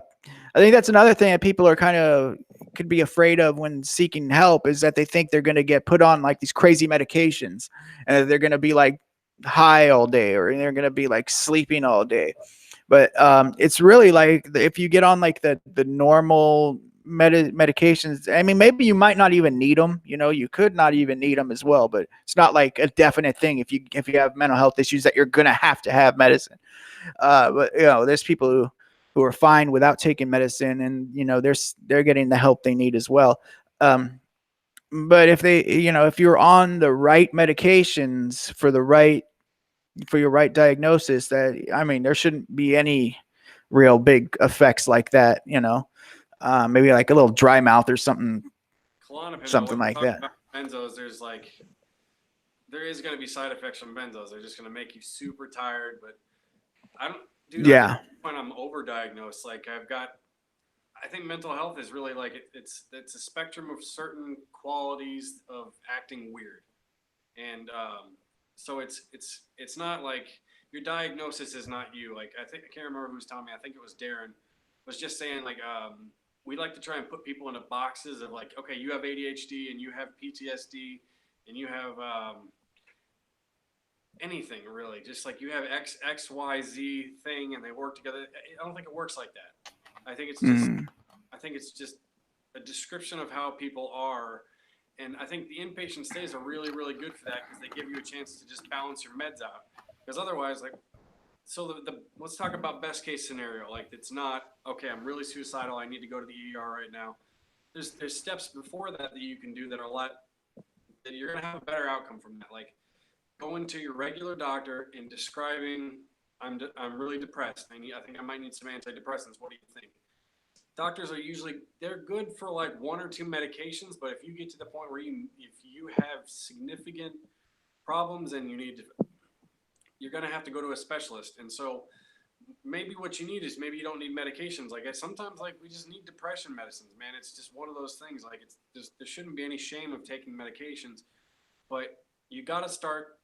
think that's another thing that people are kind of could be afraid of when seeking help is that they think they're going to get put on like these crazy medications and they're going to be like high all day or they're going to be like sleeping all day. But it's really like if you get on like the normal medications, I mean, maybe you might not even need them. You know, you could not even need them as well. But it's not like a definite thing if you have mental health issues that you're gonna have to have medicine. But you know, there's people who are fine without taking medicine, and you know, they're getting the help they need as well. But if you're on the right medications for your right diagnosis, that I mean, there shouldn't be any real big effects like that. You know, maybe like a little dry mouth or Klonopin, though, when something you're like talking that. about benzos, there is going to be side effects from benzos. They're just going to make you super tired. But I don't, dude. I think Yeah, when I'm overdiagnosed, like I think mental health is really like it's a spectrum of certain qualities of acting weird, and so it's not like your diagnosis is not you. Like I can't remember who was telling me. I think it was Darren was just saying like we like to try and put people into boxes of like, okay, you have ADHD and you have PTSD and you have anything really, just like you have XYZ thing and they work together. I don't think it works like that. I think it's just mm, I think it's just a description of how people are. And I think the inpatient stays are really, really good for that because they give you a chance to just balance your meds out. Because otherwise, like, so let's talk about best case scenario. Like, it's not okay. I'm really suicidal. I need to go to the ER right now. There's steps before that you can do that are a lot that you're gonna have a better outcome from that. Like going to your regular doctor and describing I'm really depressed. I think I might need some antidepressants. What do you think? Doctors are usually, they're good for like 1 or 2 medications, but if you get to the point where if you have significant problems and you're going to have to go to a specialist. And so maybe what you need is, maybe you don't need medications. Like sometimes like we just need depression medicines, man. It's just one of those things. Like it's just, there shouldn't be any shame of taking medications, but you got to start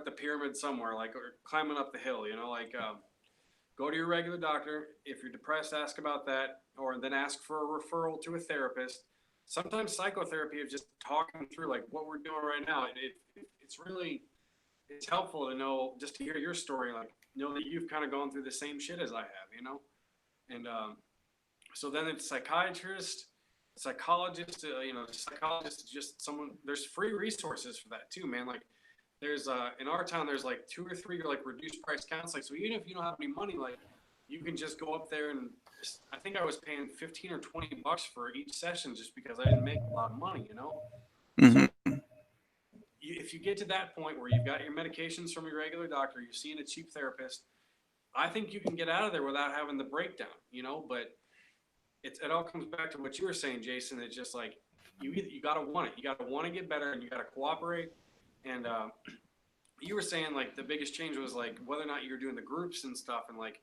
the pyramid somewhere, like, or climbing up the hill, like, go to your regular doctor. If you're depressed, ask about that, or then ask for a referral to a therapist. Sometimes psychotherapy is just talking through like what we're doing right now. It's really, it's helpful to know, just to hear your story, like know that you've kind of gone through the same shit as I have, and so then it's psychiatrist, psychologist, psychologist is just someone. There's free resources for that too, man. Like there's in our town there's like 2 or 3 like reduced price counseling. So even if you don't have any money, like you can just go up there and I think I was paying 15 or 20 bucks for each session just because I didn't make a lot of money, Mm-hmm. So if you get to that point where you've got your medications from your regular doctor, you're seeing a cheap therapist, I think you can get out of there without having the breakdown, but it all comes back to what you were saying, Jason. It's just like you got to want it. You got to want to get better, and you got to cooperate. And you were saying like the biggest change was like whether or not you're doing the groups and stuff. And like,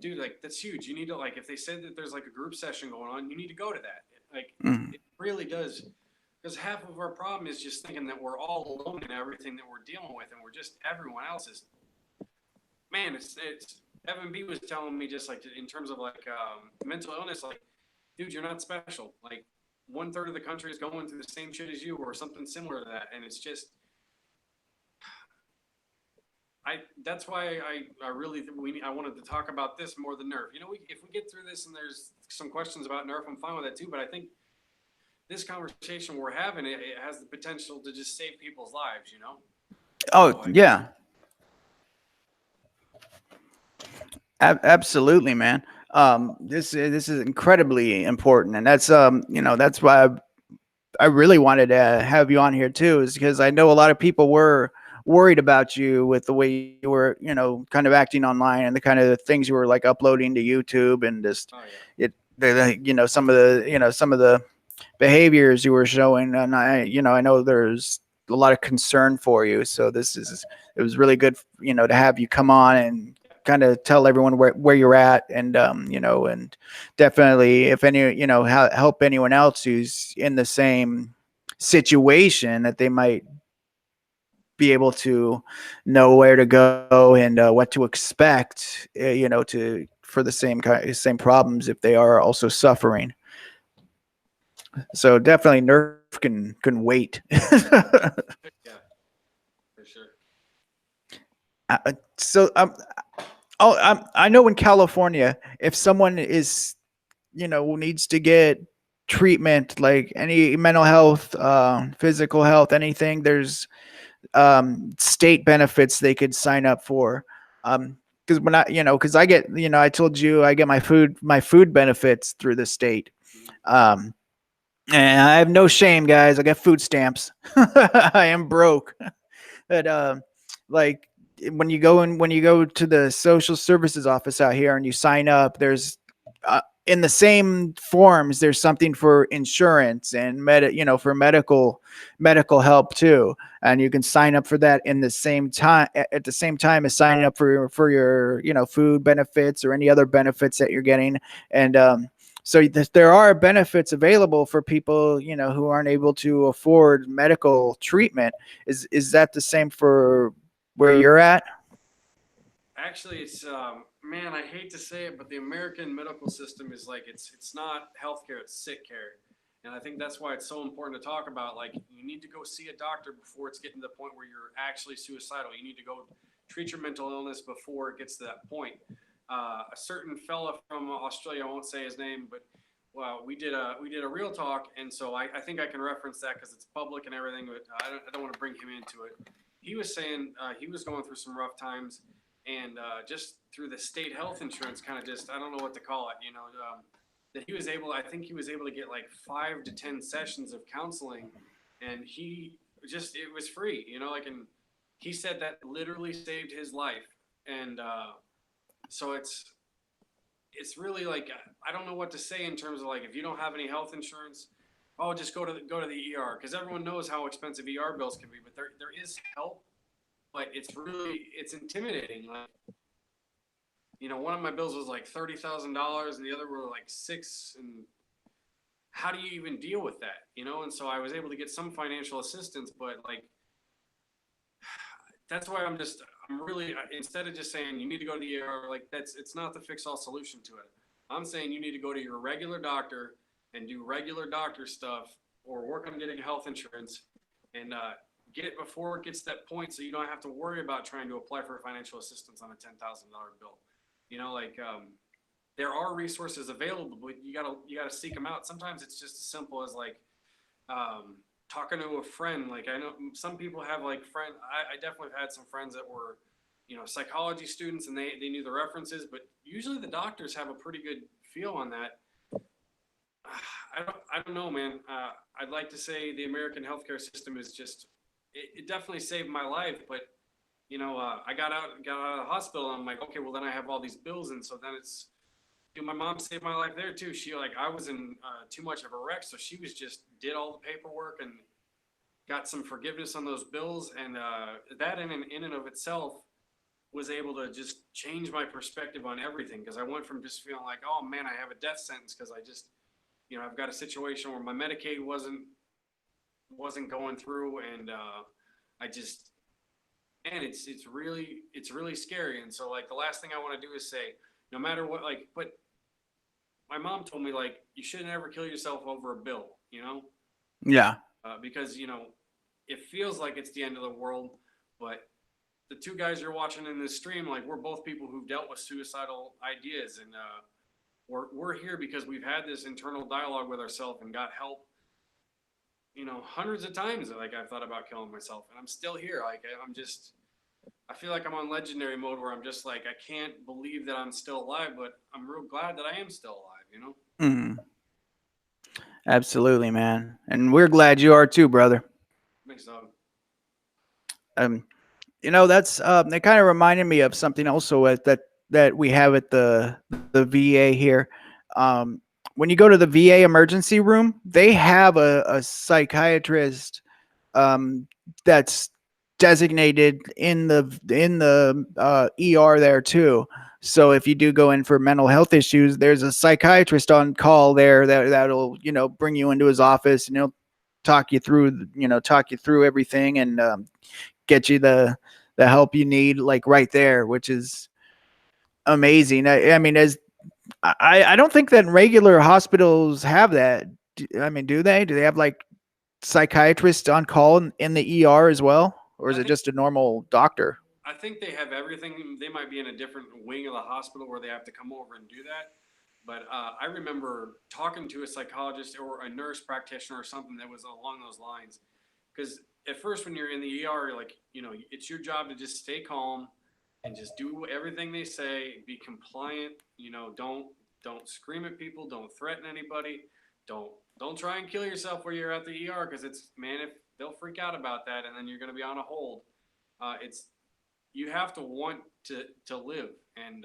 dude, like that's huge. You need to, like, if they said that there's like a group session going on, you need to go to that. Like it really does, because half of our problem is just thinking that we're all alone in everything that we're dealing with, and we're just everyone else is. Man, it's Evan B was telling me, just like in terms of like mental illness, like, dude, you're not special. Like 1/3 of the country is going through the same shit as you or something similar to that. And it's just, that's why I really, I wanted to talk about this more than Nerf. If we get through this and there's some questions about Nerf, I'm fine with that too. But I think this conversation we're having, it has the potential to just save people's lives, Oh, yeah. Absolutely, man. This is incredibly important, and that's that's why I really wanted to have you on here too, is because I know a lot of people were worried about you with the way you were, kind of acting online and the kind of things you were like uploading to YouTube, and just some of the behaviors you were showing, and I know there's a lot of concern for you. So it was really good, to have you come on and kind of tell everyone where you're at, and and definitely if any, help anyone else who's in the same situation, that they might be able to know where to go and what to expect, for the same problems if they are also suffering. So definitely Nerf can wait. Yeah, for sure. So I know in California, if someone is, needs to get treatment, like any mental health, physical health, anything, there's state benefits they could sign up for. Because when because I get, I told you I get my food benefits through the state. And I have no shame, guys. I got food stamps. I am broke. But like when you go to the social services office out here and you sign up, there's in the same forms, there's something for insurance and for medical help too. And you can sign up for that in the same time, at the same time as signing up for your, food benefits or any other benefits that you're getting. And so there are benefits available for people, who aren't able to afford medical treatment. Is that the same for where you're at? Actually, it's man, I hate to say it, but the American medical system is like, it's not healthcare, it's sick care. And I think that's why it's so important to talk about. Like, you need to go see a doctor before it's getting to the point where you're actually suicidal. You need to go treat your mental illness before it gets to that point. A certain fella from Australia, I won't say his name, but we did a real talk, and so I think I can reference that because it's public and everything. But I don't want to bring him into it. He was saying he was going through some rough times, and just through the state health insurance, kind of just, I don't know what to call it, that he was able, I think he was able to get like 5 to 10 sessions of counseling, and it was free, and he said that literally saved his life. And so it's really like, I don't know what to say in terms of like, if you don't have any health insurance, oh, just go to the ER, because everyone knows how expensive ER bills can be. But there is help, but it's intimidating. Like, one of my bills was like $30,000, and the other were like $6,000, and how do you even deal with that? And so I was able to get some financial assistance, but like, that's why I'm really, instead of just saying you need to go to the ER, like it's not the fix all solution to it. I'm saying you need to go to your regular doctor and do regular doctor stuff, or work on getting health insurance, and get it before it gets to that point, so you don't have to worry about trying to apply for financial assistance on a $10,000 bill. There are resources available, but you gotta seek them out. Sometimes it's just as simple as like, talking to a friend. Like, I know some people have like I definitely have had some friends that were, psychology students, and they knew the references, but usually the doctors have a pretty good feel on that. I don't know, man. I'd like to say the American healthcare system is just, it definitely saved my life, but I got out of the hospital, and I'm like, okay, well then I have all these bills, and so then it's, my mom saved my life there too. She, like, I was in too much of a wreck, so she was just did all the paperwork and got some forgiveness on those bills, and that in and of itself was able to just change my perspective on everything, because I went from just feeling like, oh man, I have a death sentence because I just, I've got a situation where my Medicaid wasn't going through, and I just, and it's really scary. And so, like, the last thing I want to do is say, no matter what, like, but my mom told me, like, you shouldn't ever kill yourself over a bill, Yeah. because it feels like it's the end of the world, but the two guys you're watching in this stream, like, we're both people who've dealt with suicidal ideas, and we're here because we've had this internal dialogue with ourselves and got help, hundreds of times. Like, I've thought about killing myself, and I'm still here. Like, I feel like I'm on legendary mode, where I'm just like, I can't believe that I'm still alive, but I'm real glad that I am still alive, Mm. Absolutely, man. And we're glad you are too, brother. Thanks, dog. That's it kind of reminded me of something also that we have at the VA here. When you go to the VA emergency room, they have a psychiatrist that's designated in the ER there too. So if you do go in for mental health issues, there's a psychiatrist on call there that'll bring you into his office, and he'll talk you through everything, and get you the help you need, like, right there, which is amazing. I mean, I don't think that regular hospitals have that. I mean, do they? Do they have like psychiatrists on call in the ER as well, or is it just a normal doctor? I think they have everything. They might be in a different wing of the hospital where they have to come over and do that. But I remember talking to a psychologist or a nurse practitioner or something that was along those lines. Because at first, when you're in the ER, you're like, it's your job to just stay calm and just do everything they say, be compliant. Don't scream at people, don't threaten anybody, don't try and kill yourself where you're at the ER, because it's, man, if they'll freak out about that, and then you're going to be on a hold. You have to want to live, and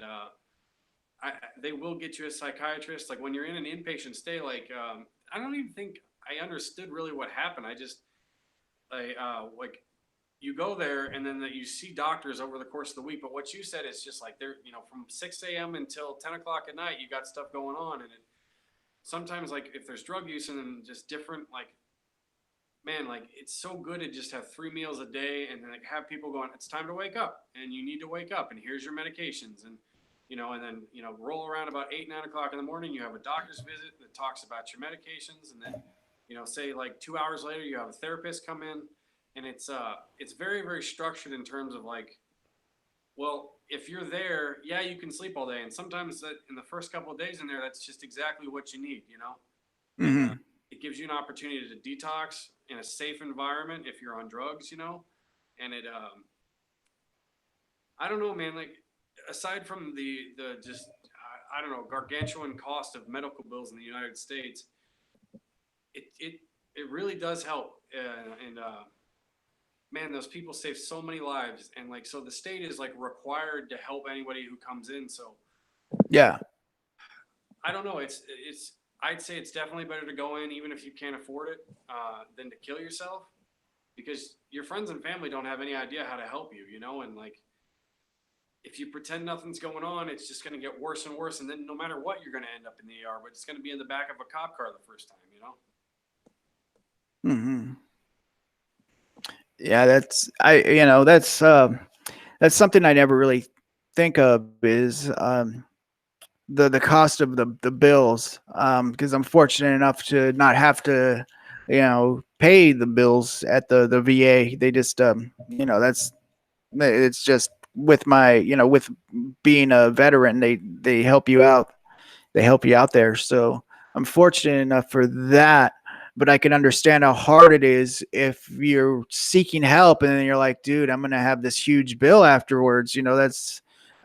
they will get you a psychiatrist. Like, when you're in an inpatient stay, like, I don't even think I understood really what happened. Like, you go there, and then you see doctors over the course of the week. But what you said is just like, they're, from 6 a.m. until 10 o'clock at night, you got stuff going on. And sometimes, like, if there's drug use and then just different, like, man, like, it's so good to just have 3 meals a day, and then, like, have people going, it's time to wake up, and you need to wake up, and here's your medications. And, and then, roll around about 8, 9 o'clock in the morning, you have a doctor's visit that talks about your medications. And then, say like 2 hours later, you have a therapist come in. And it's very, very structured in terms of, like, well, if you're there, yeah, you can sleep all day. And sometimes in the first couple of days in there, that's just exactly what you need, Mm-hmm. And it gives you an opportunity to detox in a safe environment if you're on drugs, and I don't know, man, like, aside from the just, I don't know, gargantuan cost of medical bills in the United States, it really does help. And man, those people save so many lives. And like, so the state is like required to help anybody who comes in. So Yeah. I don't know. I'd say it's definitely better to go in, even if you can't afford it, than to kill yourself, because your friends and family don't have any idea how to help you, you know? And like, if you pretend nothing's going on, it's just going to get worse and worse. And then no matter what, you're going to end up in the ER, but it's going to be in the back of a cop car the first time, you know? Hmm. Yeah, that's something I never really think of is the cost of the bills, because I'm fortunate enough to not have to pay the bills at the VA. They just that's it's just with my with being a veteran, they help you out. They help you out there. So I'm fortunate enough for that. But I can understand how hard it is if you're seeking help and then you're like, dude, I'm gonna have this huge bill afterwards.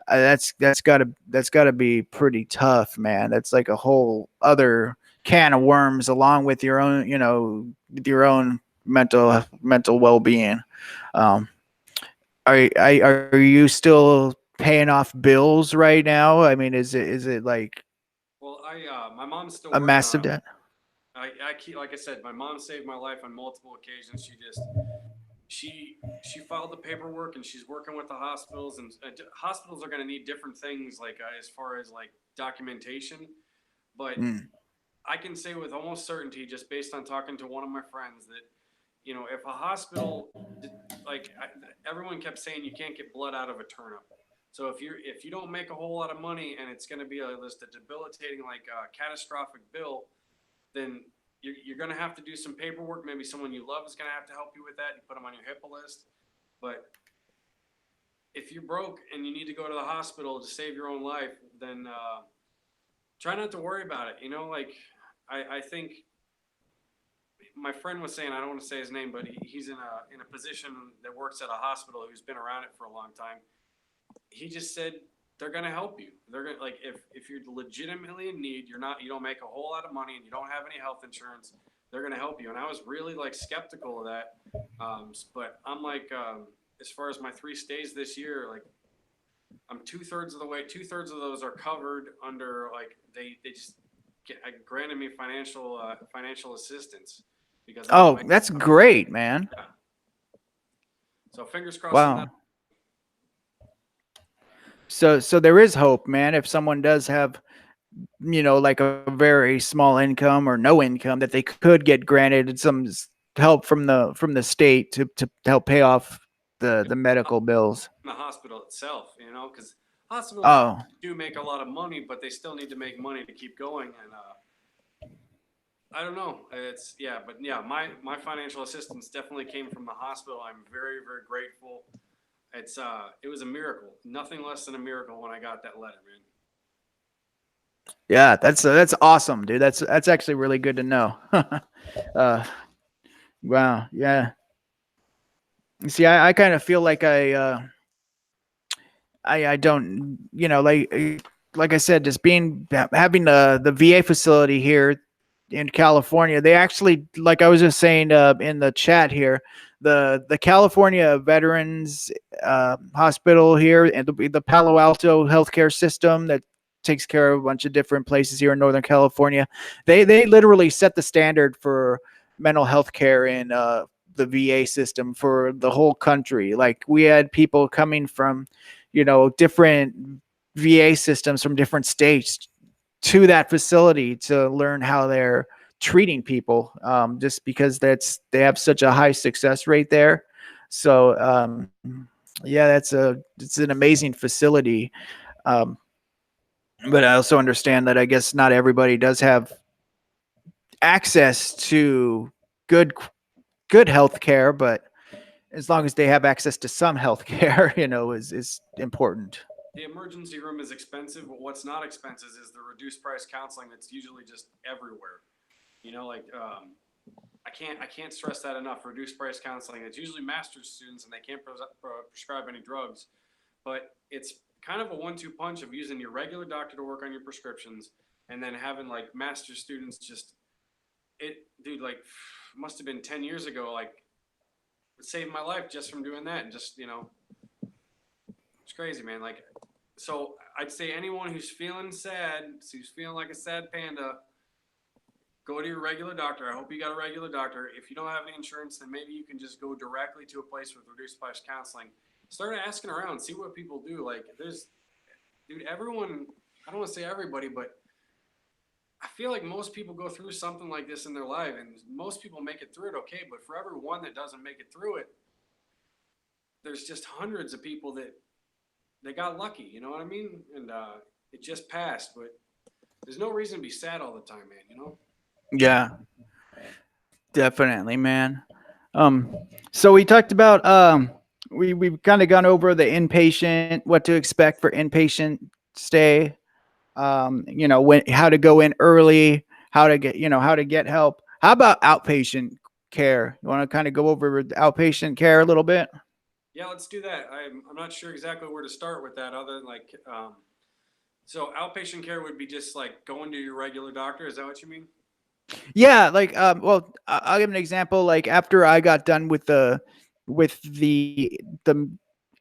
That's gotta be pretty tough, man. That's like a whole other can of worms, along with your own, with your own mental well being. Um, are you still paying off bills right now? I mean, is it like Well, my mom's still a working massive on it. debt? I keep, like I said, my mom saved my life on multiple occasions. She filed the paperwork and she's working with the hospitals, and hospitals are going to need different things, like as far as like documentation. But Mm. I can say with almost certainty, just based on talking to one of my friends, that if a hospital, like everyone kept saying, you can't get blood out of a turnip. So if you don't make a whole lot of money and it's going to be just a debilitating, like catastrophic bill, then you're going to have to do some paperwork. Maybe someone you love is going to have to help you with that. You put them on your HIPAA list. But if you're broke and you need to go to the hospital to save your own life, then try not to worry about it. Like I think my friend was saying, I don't want to say his name, but he's in a position that works at a hospital, who's been around it for a long time. He just said they're going to help you. They're going to, like, if you're legitimately in need, you don't make a whole lot of money and you don't have any health insurance, they're going to help you. And I was really like skeptical of that. But I'm like, as far as my 3 stays this year, like I'm 2/3 of the way. 2/3 of those are covered under, like, they just granted me financial assistance because Oh, that's great, man. yeah. So fingers crossed on that. Wow. So there is hope, man. If someone does have, like a very small income or no income, that they could get granted some help from the state to help pay off the medical bills. The hospital itself, because hospitals Oh, do make a lot of money, but they still need to make money to keep going. And I don't know. But yeah, my financial assistance definitely came from the hospital. I'm very, very grateful. It was a miracle, nothing less than a miracle when I got that letter, man. yeah, that's awesome, dude. That's actually really good to know. Wow, yeah. See, I kind of feel like I don't, like I said, just having the VA facility here in California. They actually, like I was just saying in the chat here, the California Veterans Hospital here and the Palo Alto healthcare system that takes care of a bunch of different places here in Northern California. They literally set the standard for mental health care in the VA system for the whole country. Like, we had people coming from different VA systems from different states to that facility to learn how they're treating people, just because they have such a high success rate there. So yeah, it's an amazing facility. Um, but I also understand that I guess not everybody does have access to good health care, but as long as they have access to some health care, is important. The emergency room is expensive, but what's not expensive is the reduced price counseling that's usually just everywhere. Like I can't stress that enough. Reduced price counseling. It's usually master's students and they can't prescribe any drugs, but it's kind of a 1-2 punch of using your regular doctor to work on your prescriptions, and then having like master's students. Dude, like, must have been 10 years ago. Like, saved my life just from doing that. And just, you know, it's crazy, man. Like, so I'd say anyone who's feeling sad, who's feeling like a sad panda, go to your regular doctor. I hope you got a regular doctor. If you don't have any insurance, then maybe you can just go directly to a place with reduced price counseling. Start asking around, see what people do. Like, dude, everyone, I don't want to say everybody, but I feel like most people go through something like this in their life, and most people make it through it okay. But for every one that doesn't make it through it, there's just hundreds of people that they got lucky, you know what I mean? And it just passed, but there's no reason to be sad all the time, man, you know? Yeah, definitely, man. So we talked about we've kind of gone over the inpatient, what to expect for inpatient stay. You know, how to go in early, how to get help. How about outpatient care? You want to kind of go over outpatient care a little bit? Yeah, let's do that. I'm not sure exactly where to start with that, other than like, so outpatient care would be just like going to your regular doctor. Is that what you mean? Yeah, like well, I'll give an example. Like after I got done with the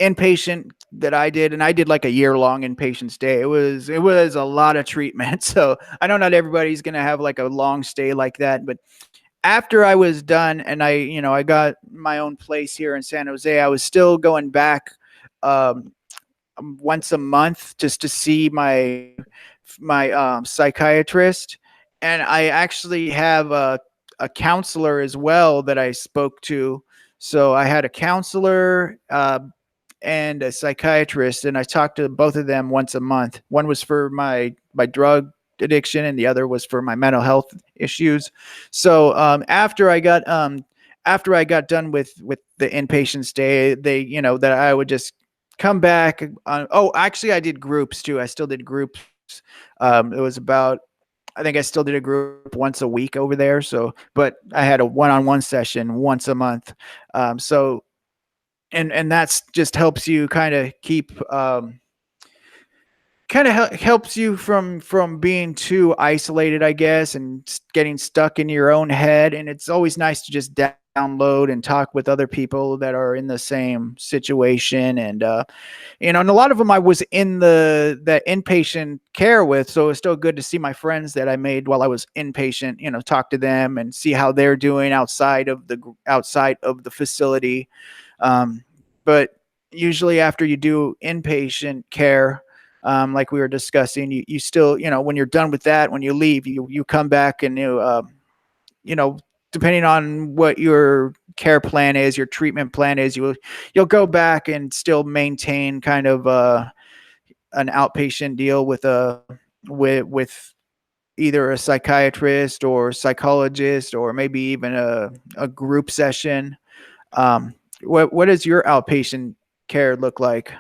inpatient that I did, and I did like a year-long inpatient stay. It was a lot of treatment. So I know not everybody's gonna have like a long stay like that, but after I was done and I got my own place here in San Jose, I was still going back um, once a month just to see my psychiatrist, and I actually have a counselor as well that I spoke to. So I had a counselor and a psychiatrist, and I talked to both of them once a month. One was for my drug addiction, and the other was for my mental health issues. So after I got done with the inpatient stay, they that I would just come back. Oh, actually, I did groups too. I still did groups. It was about, I think I still did a group once a week over there. So, but I had a one-on-one session once a month. So, and that's just helps you kind of keep, helps you from being too isolated, I guess, and getting stuck in your own head. And it's always nice to just download and talk with other people that are in the same situation. And and a lot of them I was in the inpatient care with, so it's still good to see my friends that I made while I was inpatient. Talk to them and see how they're doing outside of the facility. But usually after you do inpatient care, like we were discussing, you still, when you're done with that, when you leave, you come back and depending on what your care plan is, your treatment plan is, you'll go back and still maintain kind of an outpatient deal with with either a psychiatrist or psychologist, or maybe even a group session. What does your outpatient care look like?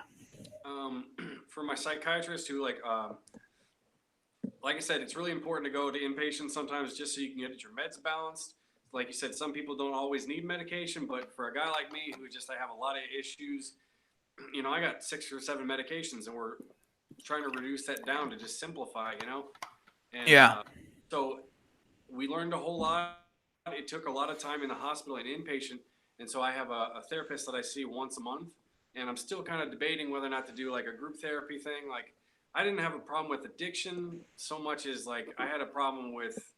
For my psychiatrist, who like I said, it's really important to go to inpatient sometimes just so you can get your meds balanced. Like you said, some people don't always need medication, but for a guy like me who I have a lot of issues, I got 6 or 7 medications, and we're trying to reduce that down to just simplify, And, Yeah. So we learned a whole lot. It took a lot of time in the hospital and inpatient. And so I have a therapist that I see once a month, and I'm still kind of debating whether or not to do like a group therapy thing. Like, I didn't have a problem with addiction so much as like I had a problem with,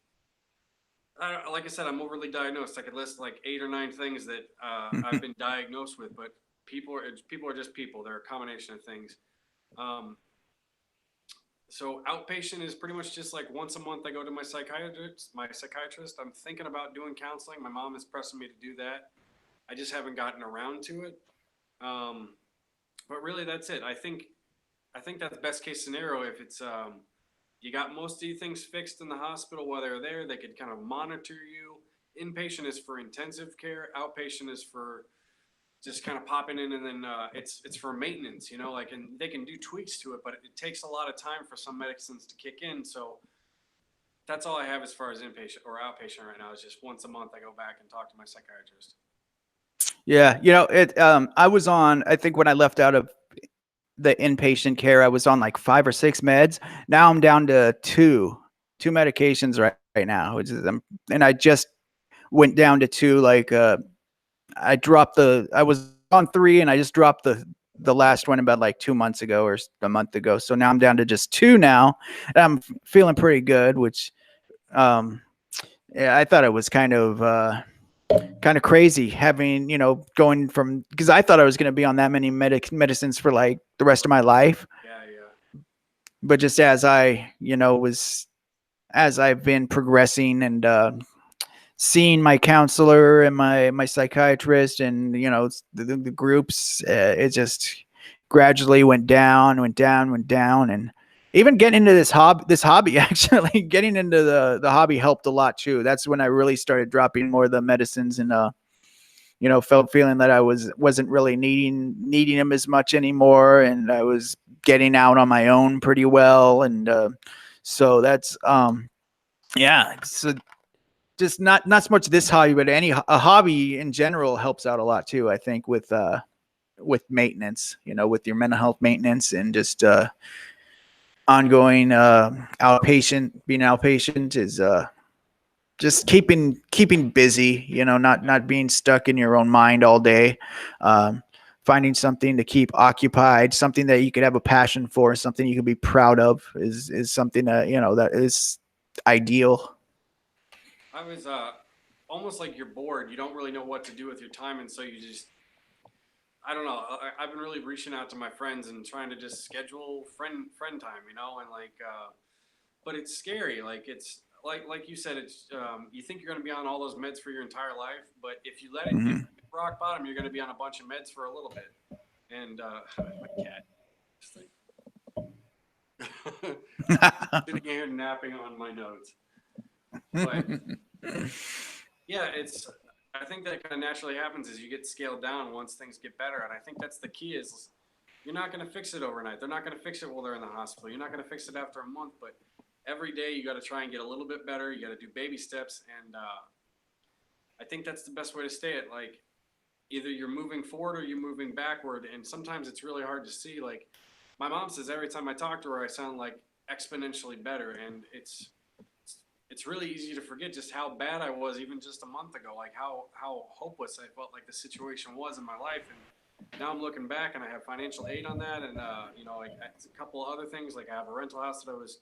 like I said, I'm overly diagnosed. I could list like 8 or 9 things that I've been diagnosed with, but people are just people. They're a combination of things. So outpatient is pretty much just like once a month I go to my psychiatrist. I'm thinking about doing counseling. My mom is pressing me to do that. I just haven't gotten around to it. But really that's it. I think that's best case scenario. If it's, you got most of these things fixed in the hospital while they're there, they could kind of monitor you. Inpatient is for intensive care. Outpatient is for just kind of popping in, and then it's for maintenance, and they can do tweaks to it, but it takes a lot of time for some medicines to kick in. So that's all I have as far as inpatient or outpatient right now, is just once a month I go back and talk to my psychiatrist. Yeah. I was on, I think when I left out of the inpatient care, I was on like 5 or 6 meds. Now I'm down to two medications right now, which is, and I just went down to 2 like I was on 3 and I just dropped the last one about like 2 months ago or a month ago. So now I'm down to just 2 now. And I'm feeling pretty good, which yeah, I thought it was kind of crazy having, going from, because I thought I was going to be on that many medicines for like the rest of my life. Yeah. But just as I, as I've been progressing and seeing my counselor and my psychiatrist and the groups, it just gradually went down, and even getting into this hobby actually getting into the hobby helped a lot too. That's when I really started dropping more of the medicines and felt feeling that I wasn't really needing them as much anymore, and I was getting out on my own pretty well, and so that's yeah. So just not so much this hobby, but a hobby in general helps out a lot too. I think with maintenance, with your mental health maintenance and just ongoing being outpatient is just keeping busy, not being stuck in your own mind all day. Finding something to keep occupied, something that you could have a passion for, something you could be proud of is something that, that is ideal. I was almost like you're bored. You don't really know what to do with your time, and so you just, I don't know. I've been really reaching out to my friends and trying to just schedule friend time, and like, but it's scary. Like it's like you said, it's you think you're going to be on all those meds for your entire life, but if you let it hit rock bottom, you're going to be on a bunch of meds for a little bit. And my cat, just like sitting here napping on my notes. But yeah, I think that kind of naturally happens as you get scaled down once things get better. And I think that's the key is you're not going to fix it overnight. They're not going to fix it while they're in the hospital. You're not going to fix it after a month, but every day you got to try and get a little bit better. You got to do baby steps. And I think that's the best way to stay it. Like either you're moving forward or you're moving backward. And sometimes it's really hard to see. Like my mom says, every time I talk to her, I sound like exponentially better. And it's really easy to forget just how bad I was even just a month ago, like how hopeless I felt like the situation was in my life. And now I'm looking back and I have financial aid on that. And, like a couple of other things, like I have a rental house that I was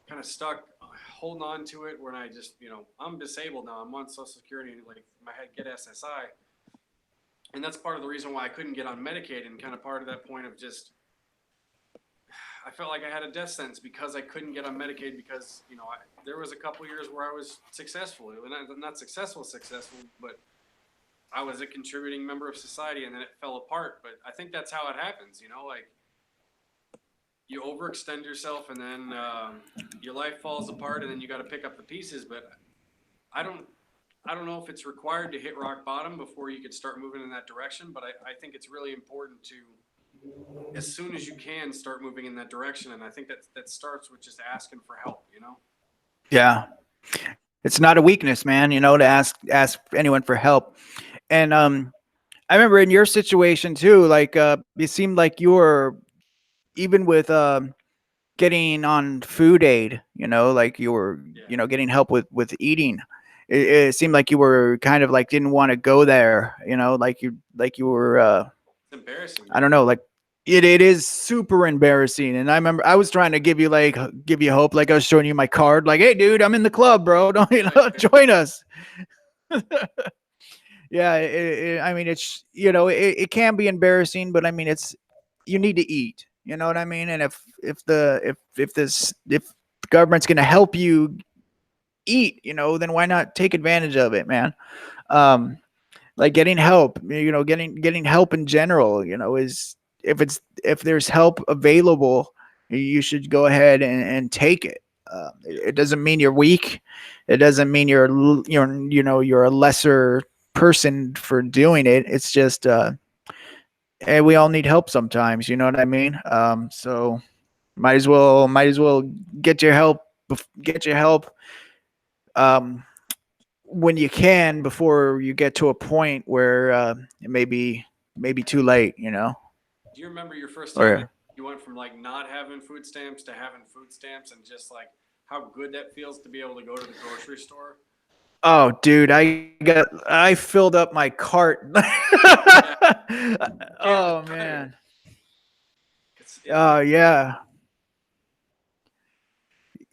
kind of stuck holding on to it when I just, I'm disabled now. I'm on Social Security, like my head get SSI. And that's part of the reason why I couldn't get on Medicaid, and kind of part of that point of just, I felt like I had a death sentence because I couldn't get on Medicaid because, there was a couple years where I was successful. Not successful, but I was a contributing member of society, and then it fell apart. But I think that's how it happens, like you overextend yourself and then your life falls apart and then you got to pick up the pieces. But I don't know if it's required to hit rock bottom before you could start moving in that direction. But I think it's really important to, as soon as you can, start moving in that direction. And I think that starts with just asking for help, Yeah. It's not a weakness, man, to ask anyone for help. And I remember in your situation too, like it seemed like you were, even with getting on food aid, like you were, getting help with eating. It seemed like you were kind of like didn't want to go there, like you were it's embarrassing. I don't know, like it is super embarrassing. And I remember I was trying to give you hope, like I was showing you my card, like, hey dude, I'm in the club, bro, don't join us. Yeah, I mean, it's it can be embarrassing, but I mean, you need to eat. You know what I mean? And if the government's gonna help you eat, then why not take advantage of it, man? Like getting help, getting help in general, is if there's help available, you should go ahead and take it. It doesn't mean you're weak. It doesn't mean you're a lesser person for doing it. It's just hey, we all need help sometimes, you know what I mean? So might as well get your help when you can, before you get to a point where it may be too late, Do you remember your first time that you went from like not having food stamps to having food stamps, and just like how good that feels to be able to go to the grocery store? Oh, dude, I filled up my cart. Oh man. Oh yeah.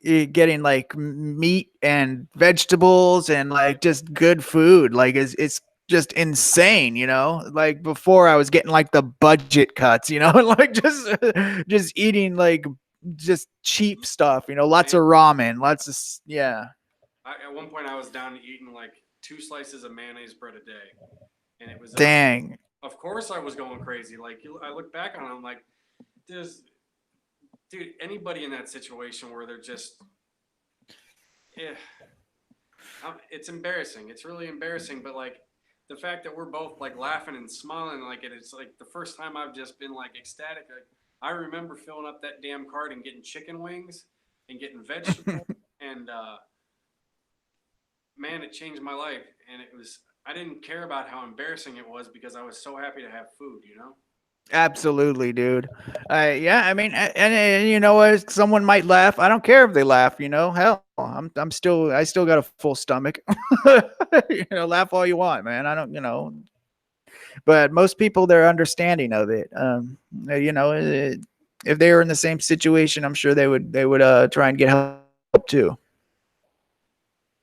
Getting like meat and vegetables and like just good food. Like it's just insane, you know? Like before I was getting like the budget cuts, you know, like just eating like just cheap stuff, you know, lots of ramen, lots of yeah. At one point I was down to eating like 2 slices of mayonnaise bread a day. And it was Dang. of course I was going crazy. Like I look back on it, I'm like, dude, anybody in that situation where they're just it's embarrassing. It's really embarrassing, but like the fact that we're both like laughing and smiling like it's like the first time I've just been like ecstatic. Like, I remember filling up that damn cart and getting chicken wings and getting vegetables and man, it changed my life. And I didn't care about how embarrassing it was because I was so happy to have food, you know? Absolutely, dude. Yeah, I mean, and you know what? Someone might laugh. I don't care if they laugh. You know, hell, I still got a full stomach. You know, laugh all you want, man. I don't, you know, but most people they're understanding of it. You know, if they were in the same situation, I'm sure they would try and get help too.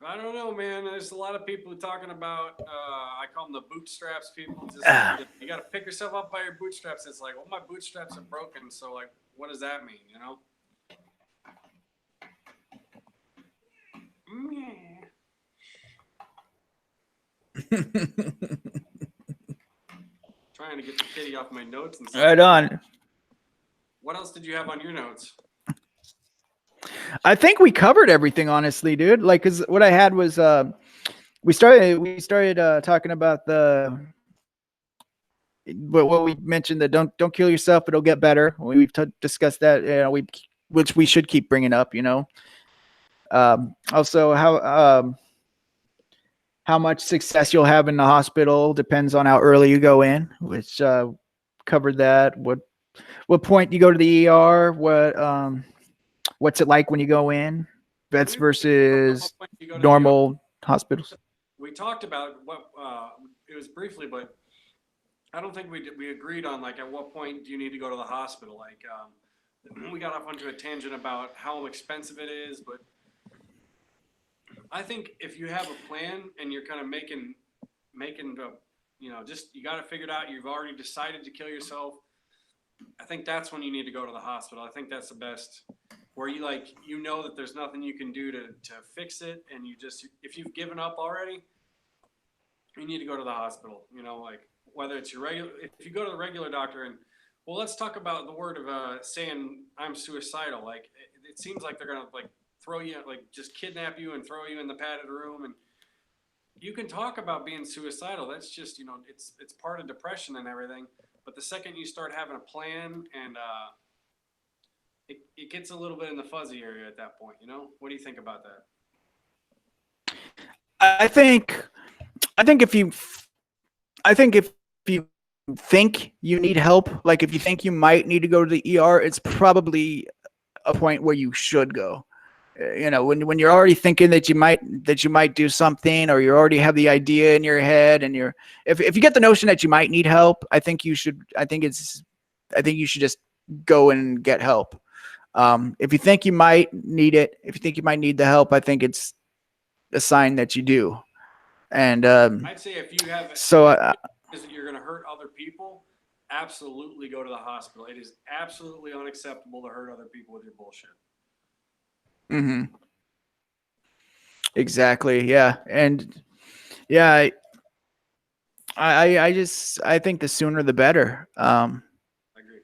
I don't know, man. There's a lot of people talking about. I call them the bootstraps people. Just you got to pick yourself up by your bootstraps. It's like, well, my bootstraps are broken. So, like, what does that mean? You know? Trying to get the kitty off my notes and stuff. Right on. What else did you have on your notes? I think we covered everything, honestly, dude. Like, cause what I had was we started talking about what we mentioned, that don't kill yourself, it'll get better. We've discussed that, you know, which we should keep bringing up, you know. Also how much success you'll have in the hospital depends on how early you go in, which covered that. What point you go to the ER, what's it like when you go in, vets versus normal hospitals. We talked about what it was briefly, but I don't think we agreed on like at what point do you need to go to the hospital. Like we got off onto a tangent about how expensive it is, but I think if you have a plan and you're kind of making the, you know, just you got it figured out, you've already decided to kill yourself, I think that's when you need to go to the hospital. I think that's the best, where you like, you know that there's nothing you can do to fix it, and you just, if you've given up already, you need to go to the hospital. You know, like whether it's your regular, if you go to the regular doctor and, well, let's talk about the word of saying I'm suicidal. Like it seems like they're gonna like throw you, like just kidnap you and throw you in the padded room, and you can talk about being suicidal. That's just, you know, it's part of depression and everything. But the second you start having a plan and it gets a little bit in the fuzzy area at that point, you know? What do you think about that? I think if you think you need help, like if you think you might need to go to the ER, it's probably a point where you should go. You know, when you're already thinking that you might do something, or you already have the idea in your head, and if you get the notion that you might need help, I think you should just go and get help. If you think you might need it, if you think you might need the help, I think it's a sign that you do. And I'd say if you have you're going to hurt other people, absolutely go to the hospital. It is absolutely unacceptable to hurt other people with your bullshit. Mm-hmm. Exactly. Yeah. And yeah, I think the sooner the better. I agree.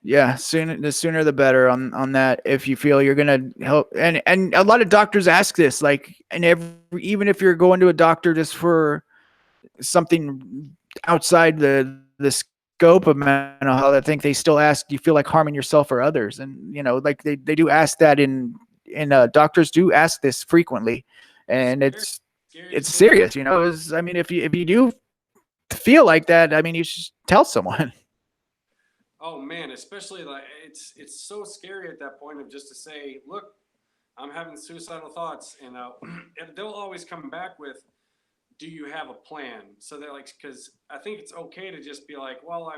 Yeah, the sooner the better on that. If you feel you're gonna help, and a lot of doctors ask this, like, and even if you're going to a doctor just for something outside the scope of mental health, I think they still ask, do you feel like harming yourself or others? And you know, like they do ask that in doctors do ask this frequently, and it's serious. You know, I mean, if you do feel like that, I mean, you should tell someone. Oh man, especially like it's so scary at that point of just to say, look, I'm having suicidal thoughts, and they'll always come back with, do you have a plan? So they're like, because I think it's okay to just be like, well,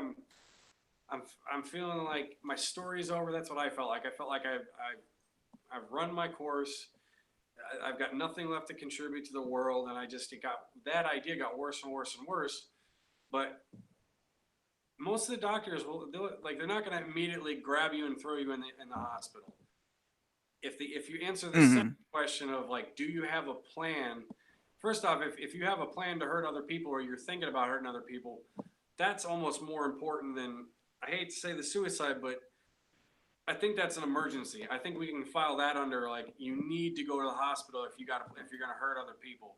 I'm feeling like my story's over. That's what I felt like. I felt like I've run my course. I've got nothing left to contribute to the world, and that idea got worse and worse and worse. But most of the doctors they're not going to immediately grab you and throw you in the hospital. If you answer the second question of like, do you have a plan? First off, if you have a plan to hurt other people, or you're thinking about hurting other people, that's almost more important than, I hate to say the suicide, but I think that's an emergency. I think we can file that under like, you need to go to the hospital if you're going to hurt other people.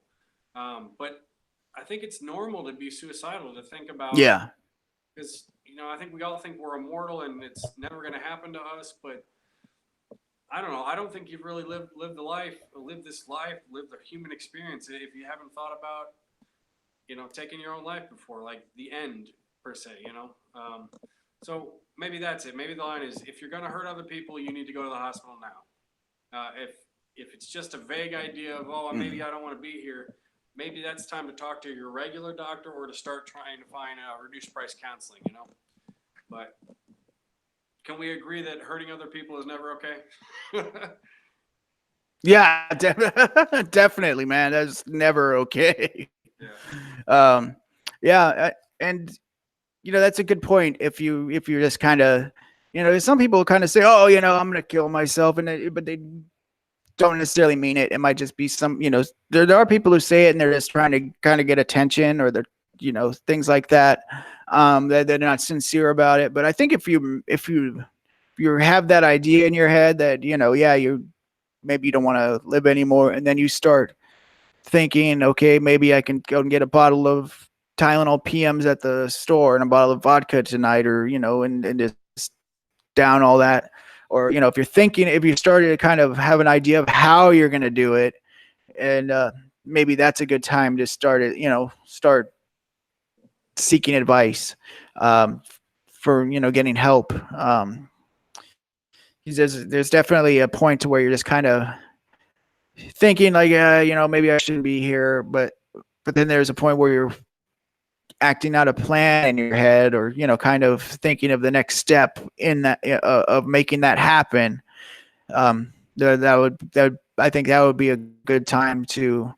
But I think it's normal to be suicidal, to think about, because I think we all think we're immortal and it's never going to happen to us. But I don't know. I don't think you've really lived the life, lived the human experience if you haven't thought about, taking your own life before, like the end per se. So maybe that's it. Maybe the line is, if you're going to hurt other people, you need to go to the hospital now. If it's just a vague idea of, maybe I don't want to be here, maybe that's time to talk to your regular doctor, or to start trying to find reduced price counseling, But can we agree that hurting other people is never okay? Yeah, definitely, man. That's never okay. Yeah. And that's a good point. If you're just kind of, some people kind of say, oh, I'm going to kill myself, but they don't necessarily mean it. It might just be some, there are people who say it and they're just trying to kind of get attention, or they're, things like that. That they're not sincere about it. But I think if you have that idea in your head that, maybe you don't want to live anymore, and then you start thinking, okay, maybe I can go and get a bottle of Tylenol PMs at the store and a bottle of vodka tonight, or, and just down all that. Or, if you started to kind of have an idea of how you're going to do it, and maybe that's a good time to start seeking advice for, getting help. There's definitely a point to where you're just kind of thinking like, maybe I shouldn't be here. But then there's a point where you're acting out a plan in your head, or, kind of thinking of the next step in that, of making that happen. I think that would be a good time to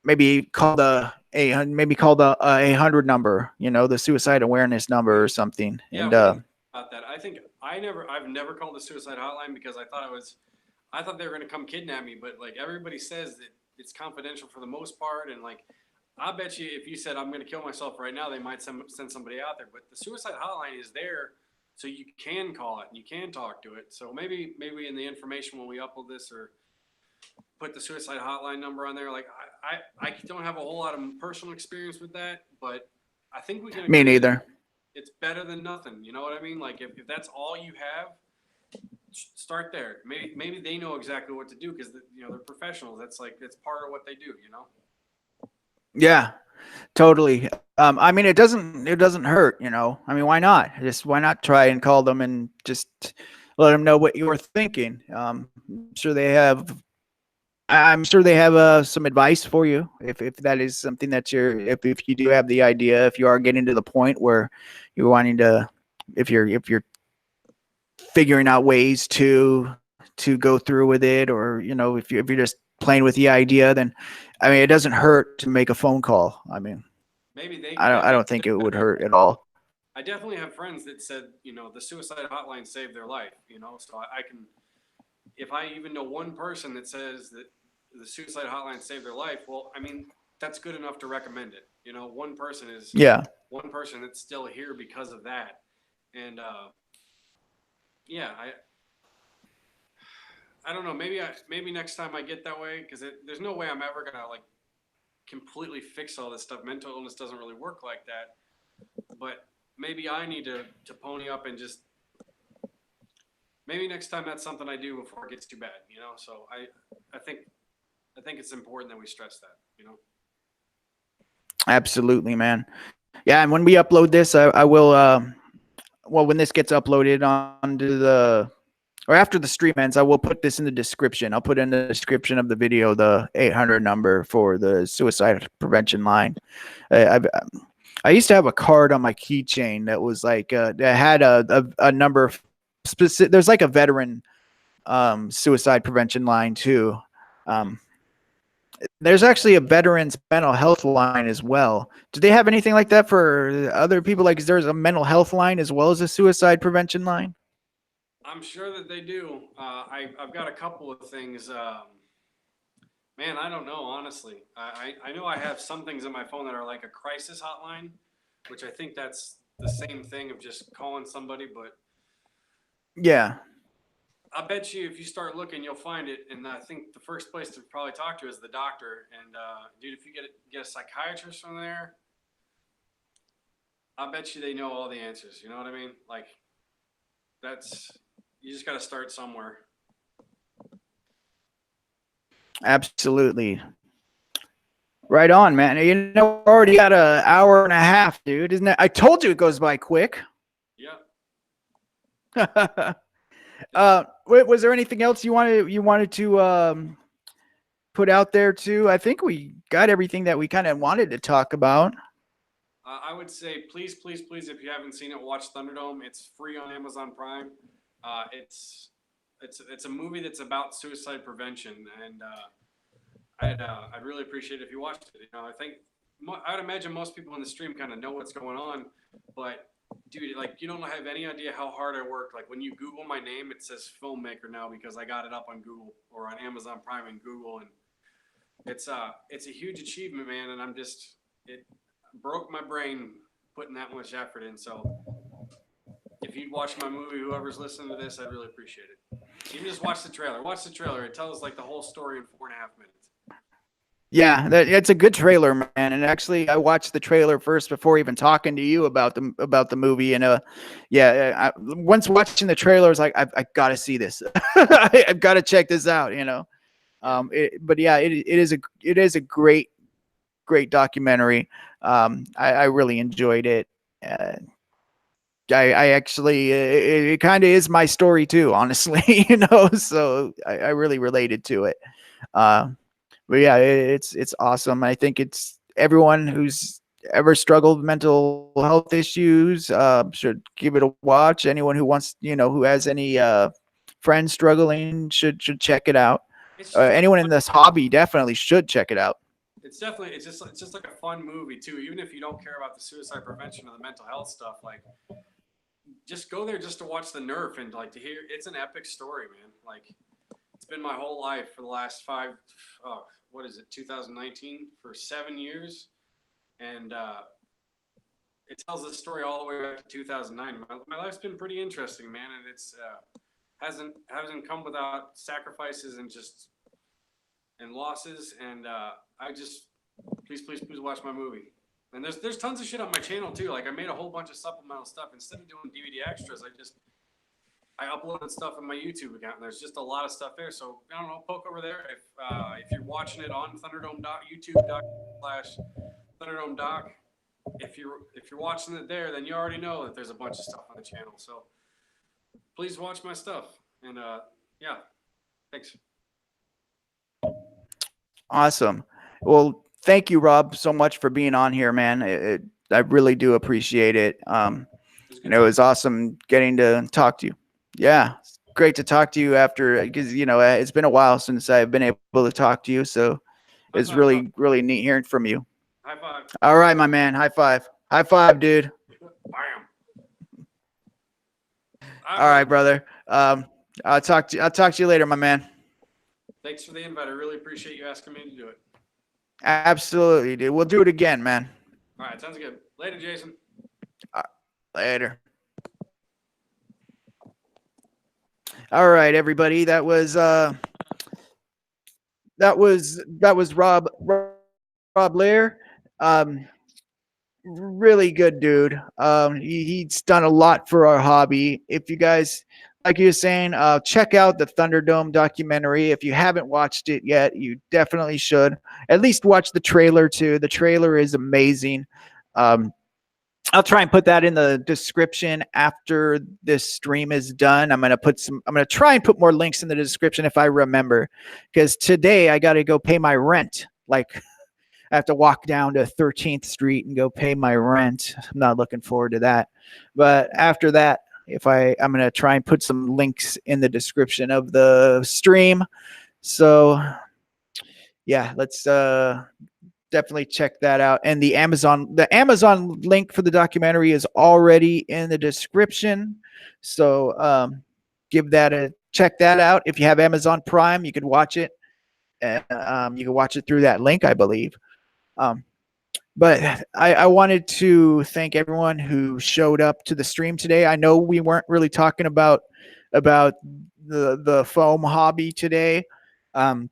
maybe call the 800 number, the suicide awareness number or something. Yeah, and about that, I think I've never called the suicide hotline, because I thought they were going to come kidnap me, but like everybody says that it's confidential for the most part. And like, I bet you if you said I'm going to kill myself right now, they might send somebody out there. But the suicide hotline is there, so you can call it and you can talk to it. So maybe in the information when we upload this, or put the suicide hotline number on there. Like I don't have a whole lot of personal experience with that, but I think we can. Me neither. It's better than nothing. You know what I mean? Like if that's all you have, start there. Maybe they know exactly what to do, because they're professionals. That's part of what they do. Yeah, totally. I mean, it doesn't hurt. I mean, why not? Why not try and call them and just let them know what you're thinking. I'm sure they have some advice for you if that is something that if you do have the idea, if you are getting to the point where you're wanting to, if you're figuring out ways to go through with it, or if you're just playing with the idea, then I mean, it doesn't hurt to make a phone call. I mean, I don't think it would hurt at all. I definitely have friends that said, the suicide hotline saved their life, so I can, if I even know one person that says that the suicide hotline saved their life, well, I mean, that's good enough to recommend it. One person is one person that's still here because of that. And I don't know. Maybe next time I get that way, because there's no way I'm ever gonna like completely fix all this stuff. Mental illness doesn't really work like that. But maybe I need to pony up and just, maybe next time that's something I do before it gets too bad. So I think it's important that we stress that. Absolutely, man. Yeah, and when we upload this, I will. Well, when this gets uploaded onto the or after the stream ends, I will put this in the description. I'll put in the description of the video the 800 number for the suicide prevention line. I used to have a card on my keychain that was like that had a number of specific. There's like a veteran suicide prevention line too. There's actually a veterans mental health line as well. Do they have anything like that for other people? Like, is there's a mental health line as well as a suicide prevention line? I'm sure that they do. I've got a couple of things. Man, I don't know, honestly. I know I have some things on my phone that are like a crisis hotline, which I think that's the same thing of just calling somebody. But yeah, I bet you if you start looking, you'll find it. And I think the first place to probably talk to is the doctor. And dude, if you get a psychiatrist from there, I bet you they know all the answers. You know what I mean? Like, you just got to start somewhere. absolutely. Right on, man. You know, we're already got an hour and a half, dude. Isn't that? I told you it goes by quick. Yeah. Was there anything else you wanted to put out there too? I think we got everything that we kind of wanted to talk about. I would say, please, please, please, if you haven't seen it, watch Thunderdome. It's free on Amazon Prime. It's a movie that's about suicide prevention, and I'd really appreciate it if you watched it. You know, I'd imagine most people in the stream kind of know what's going on, but dude, like, you don't have any idea how hard I worked. Like, when you Google my name, it says filmmaker now because I got it up on Google or on Amazon Prime and Google, and it's a huge achievement, man. And it broke my brain putting that much effort in. So if you'd watch my movie, whoever's listening to this, I'd really appreciate it. Even just watch the trailer. Watch the trailer. It tells like the whole story in 4.5 minutes. Yeah, it's a good trailer, man. And actually, I watched the trailer first before even talking to you about the movie. And once watching the trailer, I was like, I got to see this. I've got to check this out. You know, but yeah, it is a great documentary. I really enjoyed it. I actually, it kind of is my story too, honestly. You know, so I really related to it. But yeah, it's awesome. I think it's everyone who's ever struggled with mental health issues should give it a watch. Anyone who wants, who has any friends struggling should check it out. Anyone in this hobby definitely should check it out. It's just like a fun movie too. Even if you don't care about the suicide prevention or the mental health stuff, like, just go there just to watch the NERF and like to hear. It's an epic story, man. Like, it's been my whole life for the last 2019 for 7 years, and it tells the story all the way back to 2009. My life's been pretty interesting, man, and it's hasn't come without sacrifices and losses. And I just please watch my movie. And there's tons of shit on my channel too. Like, I made a whole bunch of supplemental stuff instead of doing DVD extras. I uploaded stuff on my YouTube account, and there's just a lot of stuff there. So I don't know, poke over there if you're watching it on Thunderdome.youtube.com/ThunderdomeDoc. If you're watching it there, then you already know that there's a bunch of stuff on the channel. So please watch my stuff. And yeah, thanks. Awesome. Well, thank you, Rob, so much for being on here, man. I really do appreciate it. It was awesome getting to talk to you. Yeah, it's great to talk to you after, because it's been a while since I've been able to talk to you. So it's really neat hearing from you. High five. All right, my man. High five. High five, dude. Bam. All right, brother. I'll talk to you later, my man. Thanks for the invite. I really appreciate you asking me to do it. Absolutely, dude. We'll do it again, man. All right, sounds good. Later, Jason. Later. All right, everybody. That was Rob Lehr. Really good dude. He's done a lot for our hobby. If you guys, like you were saying, check out the Thunderdome documentary. If you haven't watched it yet, you definitely should. At least watch the trailer too. The trailer is amazing. I'll try and put that in the description after this stream is done. I'm going to try and put more links in the description if I remember, because today I got to go pay my rent. Like, I have to walk down to 13th Street and go pay my rent. I'm not looking forward to that. But after that, I'm going to try and put some links in the description of the stream. So yeah, let's definitely check that out. And the Amazon link for the documentary is already in the description. So check that out. If you have Amazon Prime, you could watch it. You can watch it through that link, I believe. But I wanted to thank everyone who showed up to the stream today. I know we weren't really talking about the foam hobby today. I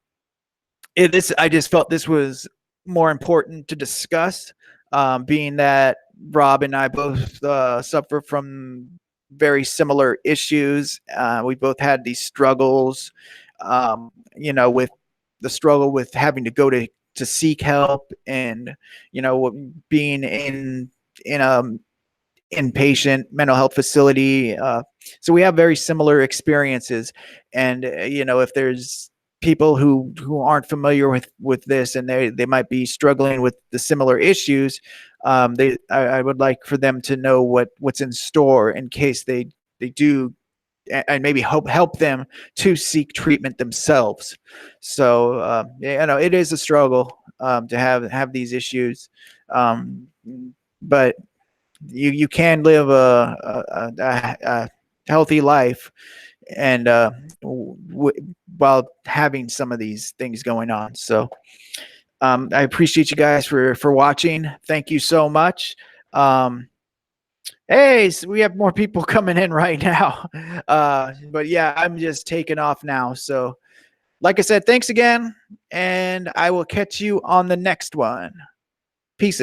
just felt this was more important to discuss, being that Rob and I both suffer from very similar issues. We both had these struggles, with the struggle with having to go to seek help, and being in a inpatient mental health facility. So we have very similar experiences, and if there's people who aren't familiar with this, and they might be struggling with the similar issues, I would like for them to know what's in store in case they do, and maybe help them to seek treatment themselves. So it is a struggle to have these issues, but you can live a healthy life, and while having some of these things going on. So I appreciate you guys for watching. Thank you so much. Hey, so we have more people coming in right now. But yeah, I'm just taking off now. So like I said, thanks again, and I will catch you on the next one. Peace.